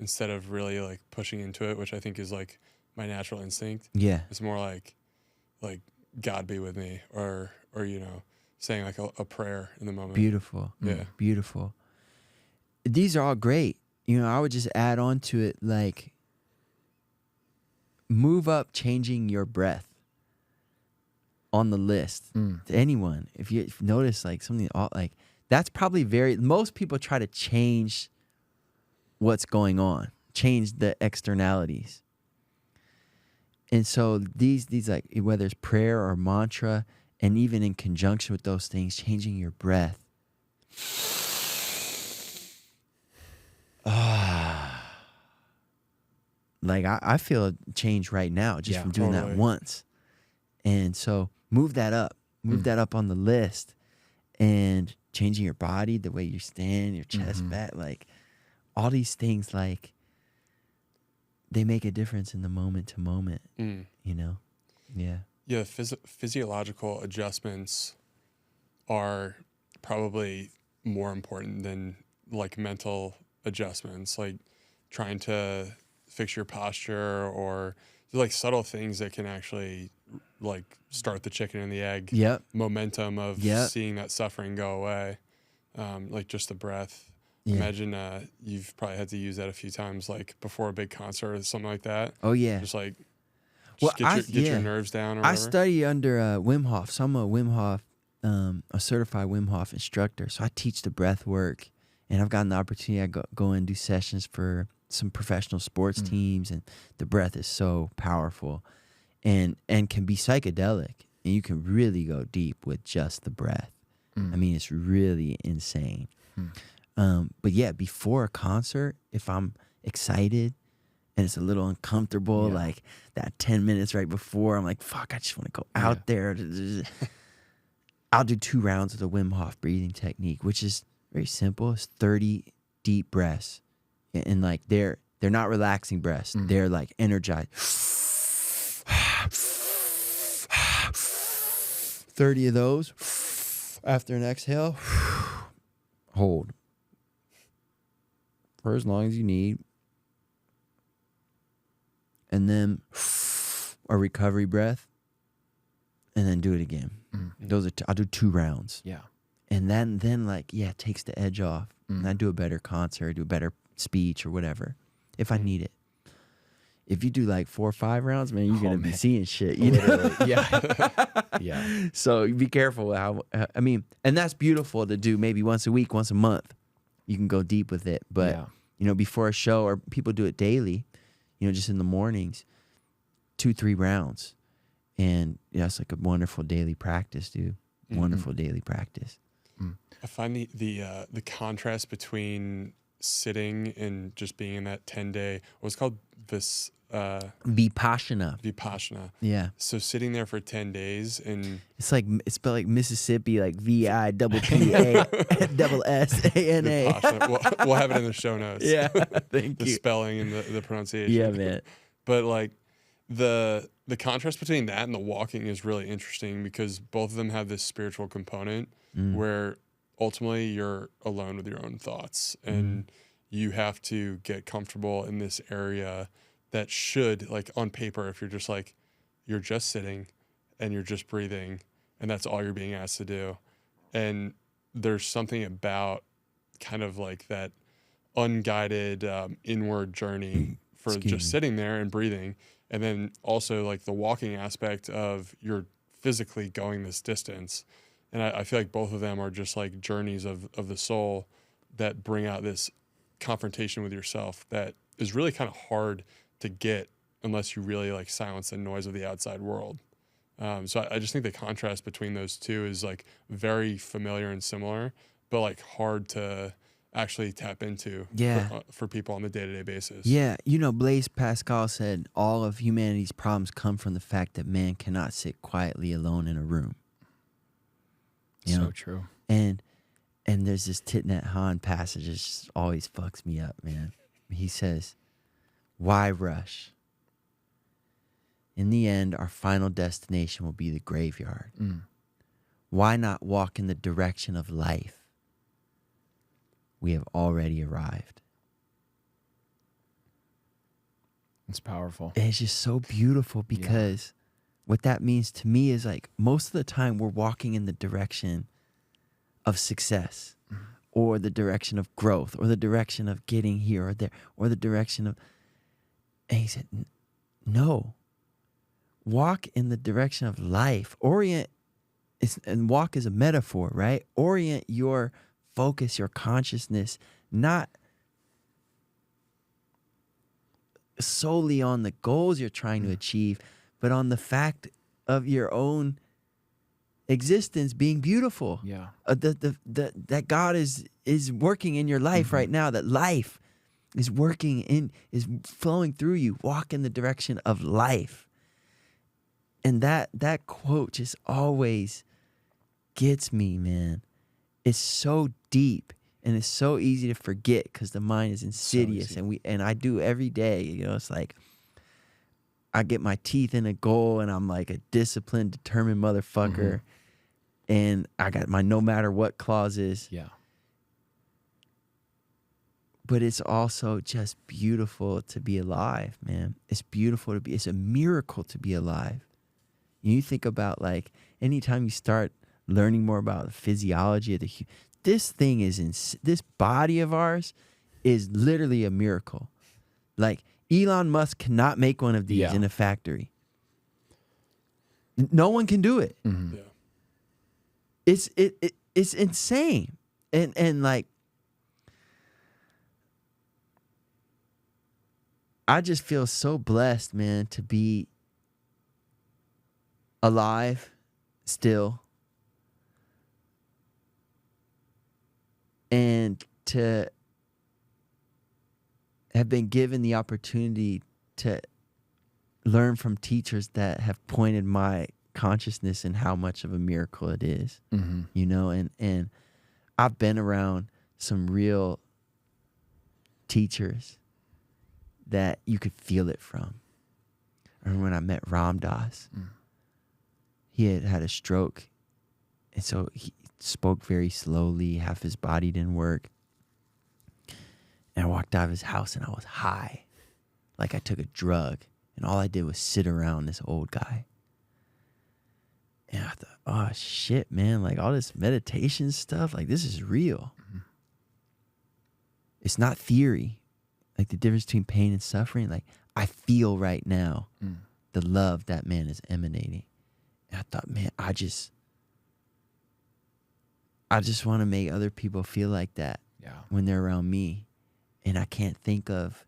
instead of really like pushing into it, which I think is like my natural instinct. Yeah. It's more like God be with me, or saying like a prayer in the moment. Beautiful. Yeah. Beautiful. These are all great. I would just add on to it, like, move up changing your breath on the list to anyone. If you notice like something like that's probably most people try to change what's going on, change the externalities. And so these like, whether it's prayer or mantra, and even in conjunction with those things, changing your breath. Like I feel a change right now just from doing that once. And so move that up on the list, and changing your body, the way you stand, your chest back, like all these things, like they make a difference in the moment to moment, Yeah, physiological adjustments are probably more important than like mental adjustments, like trying to fix your posture, or like subtle things that can actually like start the chicken and the egg momentum of seeing that suffering go away. Like just the breath. Yeah. Imagine you've probably had to use that a few times, like before a big concert or something like that. Oh yeah. Just like get your nerves down or whatever. I study under Wim Hof. So I'm a Wim Hof, a certified Wim Hof instructor. So I teach the breath work, and I've gotten the opportunity to go and do sessions for some professional sports teams, and the breath is so powerful and can be psychedelic, and you can really go deep with just the breath. I mean, it's really insane. But yeah, before a concert, if I'm excited and it's a little uncomfortable, like that 10 minutes right before, I'm like, fuck, I just want to go out there. I'll do 2 rounds of the Wim Hof breathing technique, which is very simple. It's 30 deep breaths. And like they're not relaxing breaths. They're like energized. 30 of those. After an exhale, hold for as long as you need. And then a recovery breath, and then do it again. I'll do 2 rounds. Yeah. And then like, yeah, it takes the edge off. And I do a better concert, do a better speech or whatever if I need it. If you do like 4 or 5 rounds, man, you're gonna be seeing shit. You know? Yeah. So be careful with how. I mean, and that's beautiful to do. Maybe once a week, once a month, you can go deep with it. But you know, before a show, or people do it daily. You know, just in the mornings, 2-3 rounds, and yeah, it's like a wonderful daily practice, dude. Wonderful daily practice. I find the contrast between sitting and just being in that 10-day, what's called this Vipassana. Vipassana. Yeah. So sitting there for 10 days and it's spelled like Mississippi, like VIPPA double SANA. Vipassana. We'll have it in the show notes. Yeah. Thank the you. spelling and the pronunciation. Yeah, man. But like the contrast between that and the walking is really interesting because both of them have this spiritual component where ultimately you're alone with your own thoughts and you have to get comfortable in this area that should, like on paper, if you're just sitting and you're just breathing and that's all you're being asked to do. And there's something about kind of like that unguided inward journey for just sitting there and breathing. And then also like the walking aspect of you're physically going this distance. And I feel like both of them are just like journeys of the soul that bring out this confrontation with yourself that is really kind of hard to get unless you really like silence the noise of the outside world. So I just think the contrast between those two is like very familiar and similar, but like hard to actually tap into for people on the day-to-day basis. Yeah. You know, Blaise Pascal said all of humanity's problems come from the fact that man cannot sit quietly alone in a room. You know? So true. And there's this Thich Nhat Hanh passage that just always fucks me up, man. He says, why rush? In the end, our final destination will be the graveyard. Why not walk in the direction of life? We have already arrived. It's powerful. And it's just so beautiful because what that means to me is like most of the time we're walking in the direction of success or the direction of growth or the direction of getting here or there or the direction of... And he said, no. Walk in the direction of life. And walk is a metaphor, right? Orient your focus, your consciousness, not solely on the goals you're trying to achieve, but on the fact of your own existence being beautiful. Yeah. That God is working in your life right now, that life is is flowing through you. Walk in the direction of life. And that quote just always gets me, man. It's so deep and it's so easy to forget because the mind is insidious, and I do every day. You know, it's like I get my teeth in a goal and I'm like a disciplined, determined motherfucker. And I got my no matter what clauses. Yeah. But it's also just beautiful to be alive, man. It's beautiful it's a miracle to be alive. You think about like anytime you start learning more about the physiology of this thing this body of ours is literally a miracle. Like Elon Musk cannot make one of these in a factory. No one can do it. Yeah. It's insane. And like I just feel so blessed, man, to be alive still and to have been given the opportunity to learn from teachers that have pointed my consciousness and how much of a miracle it is. You know, and I've been around some real teachers that you could feel it from. I remember when I met Ram Dass. He had a stroke, and so he spoke very slowly. Half his body didn't work. And I walked out of his house, and I was high, like I took a drug, and all I did was sit around this old guy. And I thought, oh shit, man, like all this meditation stuff, like this is real. It's not theory. Like the difference between pain and suffering, like I feel right now the love that man is emanating. And I thought, man, I just want to make other people feel like that when they're around me. And I can't think of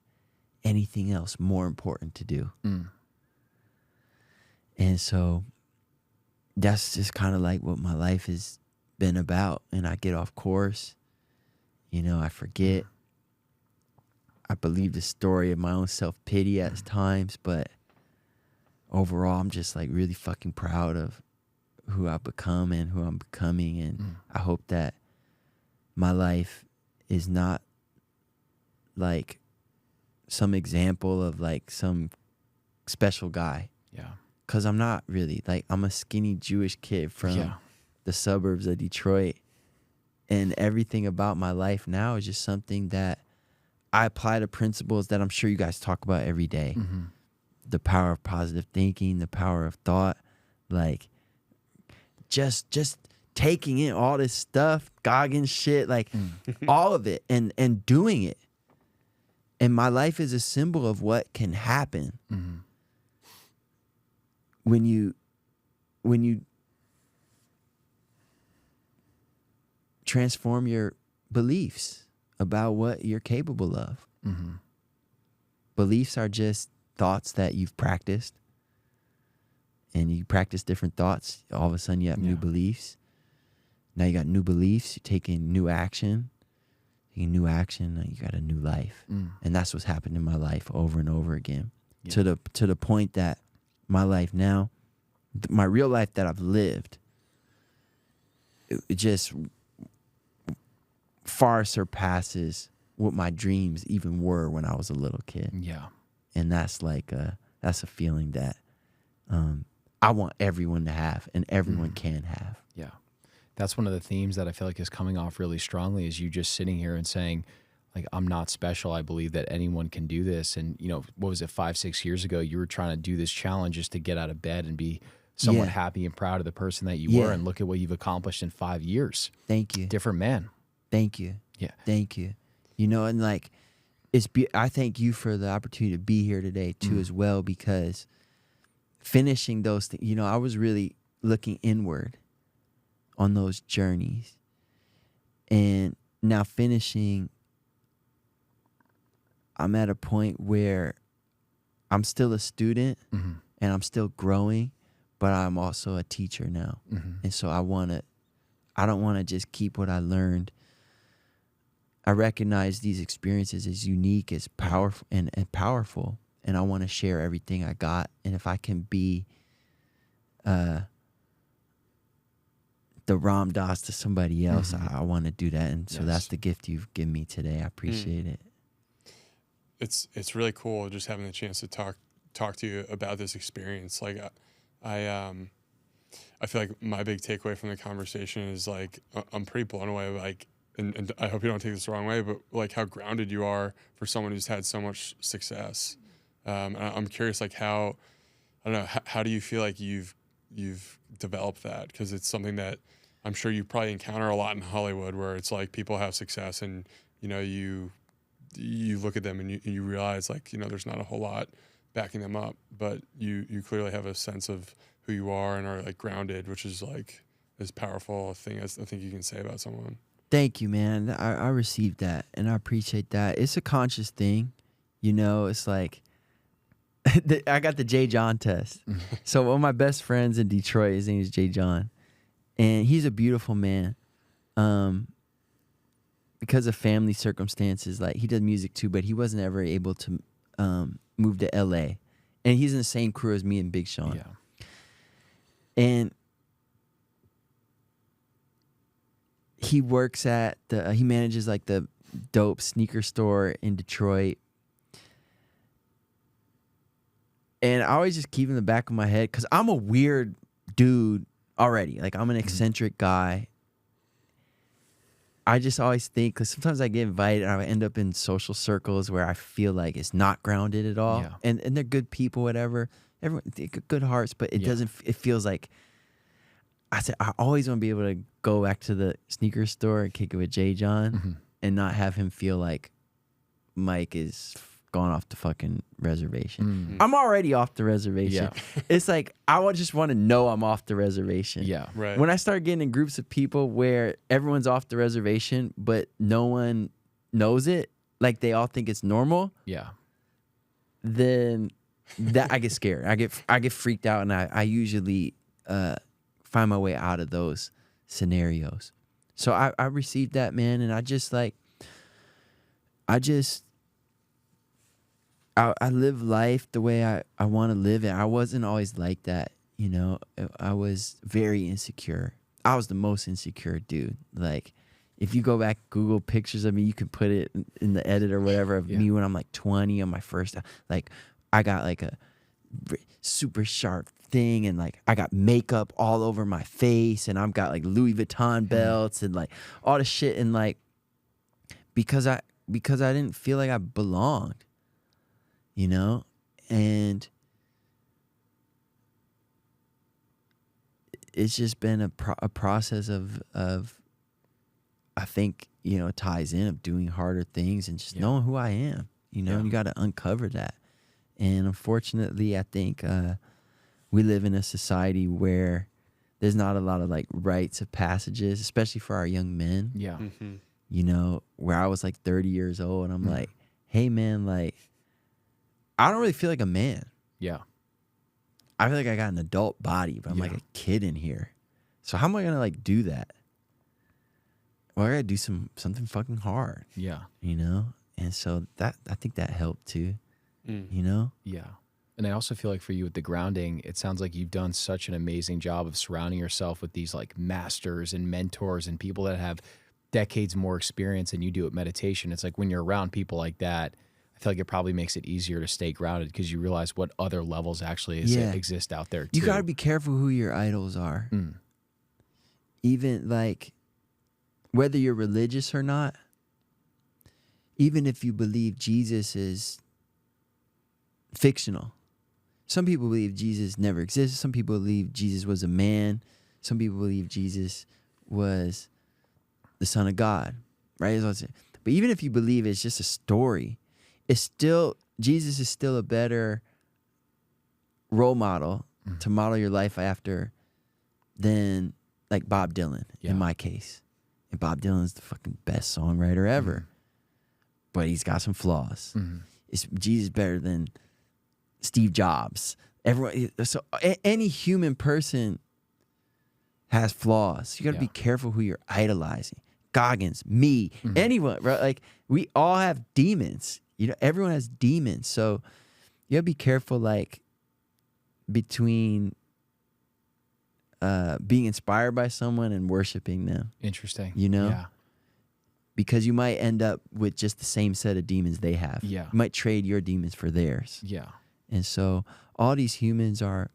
anything else more important to do. And so that's just kind of like what my life has been about. And I get off course, you know, I forget. I believe the story of my own self-pity at times, but overall, I'm just like really fucking proud of who I've become and who I'm becoming. And I hope that my life is not like some example of like some special guy. Yeah. Cause I'm not really. Like I'm a skinny Jewish kid from the suburbs of Detroit. And everything about my life now is just something that I apply to principles that I'm sure you guys talk about every day. The power of positive thinking, the power of thought, like just taking in all this stuff, Goggin shit, like all of it and doing it. And my life is a symbol of what can happen when you transform your beliefs about what you're capable of. Beliefs are just thoughts that you've practiced, and you practice different thoughts. All of a sudden, you have new beliefs. Now you got new beliefs. You're taking new action. Taking new action. Now you got a new life, and that's what's happened in my life over and over again. To the point that my life now, my real life that I've lived, it just far surpasses what my dreams even were when I was a little kid. Yeah. And that's like that's a feeling that I want everyone to have and everyone can have. Yeah. That's one of the themes that I feel like is coming off really strongly, is you just sitting here and saying, like, I'm not special. I believe that anyone can do this. And, you know, what was it, 5-6 years ago, you were trying to do this challenge just to get out of bed and be somewhat happy and proud of the person that you were. And look at what you've accomplished in 5 years. Thank you. Different man. Thank you. Yeah. Thank you. You know, and like, I thank you for the opportunity to be here today too, as well, because finishing those things, you know, I was really looking inward on those journeys, and now finishing, I'm at a point where I'm still a student and I'm still growing, but I'm also a teacher now. And so I don't want to just keep what I learned. I recognize these experiences as unique, as powerful and powerful. And I want to share everything I got. And if I can be the Ram Dass to somebody else, I want to do that. And so that's the gift you've given me today. I appreciate it. It's really cool just having the chance to talk to you about this experience. Like I feel like my big takeaway from the conversation is like I'm pretty blown away, like, and I hope you don't take this the wrong way, but like how grounded you are for someone who's had so much success. And I'm curious, like how do you feel like you've developed that? Because it's something that I'm sure you probably encounter a lot in Hollywood, where it's like people have success and, you know, you look at them and you realize, like, you know, there's not a whole lot backing them up, but you clearly have a sense of who you are and are like grounded, which is like as powerful a thing as I think you can say about someone. Thank you, man. I received that and I appreciate that. It's a conscious thing, you know. It's like I got the J. John test. So one of my best friends in Detroit, his name is J. John, and he's a beautiful man. Because of family circumstances, like he does music too, but he wasn't ever able to move to LA. And he's in the same crew as me and Big Sean. Yeah. And he works at he manages like the dope sneaker store in Detroit. And I always just keep in the back of my head, because I'm a weird dude already. Like I'm an eccentric guy. I just always think, because sometimes I get invited and I end up in social circles where I feel like it's not grounded at all. Yeah. And they're good people, whatever. Everyone, they got good hearts, but it doesn't, it feels like I said, I always want to be able to go back to the sneaker store and kick it with Jay John and not have him feel like Mike is gone off the fucking reservation. I'm already off the reservation. Yeah. It's like, just want to know I'm off the reservation. Yeah. Right. When I start getting in groups of people where everyone's off the reservation, but no one knows it, like they all think it's normal, Yeah. then that I get scared. I get freaked out, and I usually find my way out of those scenarios. So I received that, man, and I live life the way I want to live it. I wasn't always like that, you know. I was very insecure. I was the most insecure dude. Like, if you go back, Google pictures of me, you can put it in the edit or whatever of me when I'm like 20 on my first, like, I got like a super sharp thing, and like I got makeup all over my face, and I've got like Louis Vuitton belts and like all the shit, and like because I didn't feel like I belonged, you know. And it's just been a process of I think, you know, ties in of doing harder things and just knowing who I am, you know. And you got to uncover that. And unfortunately, I think we live in a society where there's not a lot of like rites of passages, especially for our young men. Yeah. You know, where I was like 30 years old and I'm like, hey man, like, I don't really feel like a man. Yeah. I feel like I got an adult body, but I'm like a kid in here. So how am I gonna like do that? Well, I gotta do something fucking hard. Yeah. You know? And so I think that helped too. You know? Yeah. And I also feel like for you with the grounding, it sounds like you've done such an amazing job of surrounding yourself with these like masters and mentors and people that have decades more experience than you do at meditation. It's like when you're around people like that, I feel like it probably makes it easier to stay grounded because you realize what other levels actually exist out there too. You gotta be careful who your idols are. Even like, whether you're religious or not, even if you believe Jesus is fictional. Some people believe Jesus never existed. Some people believe Jesus was a man. Some people believe Jesus was the Son of God, right? But even if you believe it's just a story, it's still, Jesus is still a better role model to model your life after than like Bob Dylan in my case. And Bob Dylan's the fucking best songwriter ever. But he's got some flaws. Is Jesus better than Steve Jobs? Everyone, so any human person has flaws. You got to be careful who you're idolizing. Goggins, me, anyone, right? Like, we all have demons. You know, everyone has demons. So you got to be careful, like, between being inspired by someone and worshiping them. Interesting. You know? Yeah. Because you might end up with just the same set of demons they have. Yeah. You might trade your demons for theirs. Yeah. And so all these humans are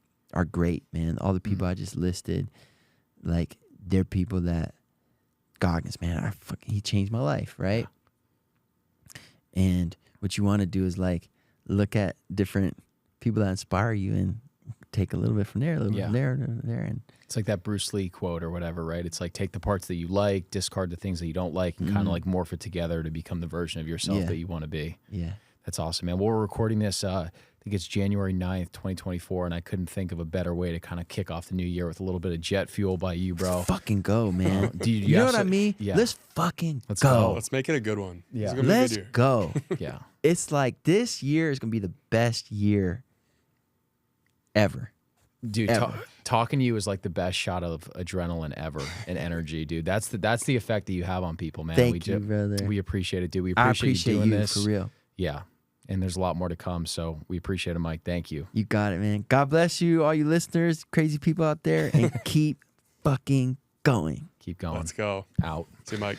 great, man. All the people I just listed, like, they're people that, Goggins, man, he changed my life, right? Yeah. And what you want to do is, like, look at different people that inspire you and take a little bit from there, a little bit from there, and it's like that Bruce Lee quote or whatever, right? It's like, take the parts that you like, discard the things that you don't like, and kind of like morph it together to become the version of yourself that you want to be. Yeah. That's awesome, man. Well, we're recording this, I think it's January 9th, 2024, and I couldn't think of a better way to kind of kick off the new year with a little bit of jet fuel by you, bro. Let's fucking go, man. You know what I mean? Yeah. Let's fucking go. Let's make it a good one. Yeah. Let's go. Yeah. It's like, this year is going to be the best year ever. Dude, talking to you is like the best shot of adrenaline ever and energy, dude. That's the effect that you have on people, man. Thank you, brother. We appreciate it, dude. We I appreciate you doing this. For real. Yeah. And there's a lot more to come, so we appreciate it, Mike. Thank you. You got it, man. God bless you, all you listeners, crazy people out there, and keep fucking going. Keep going. Let's go. Out. See you, Mike.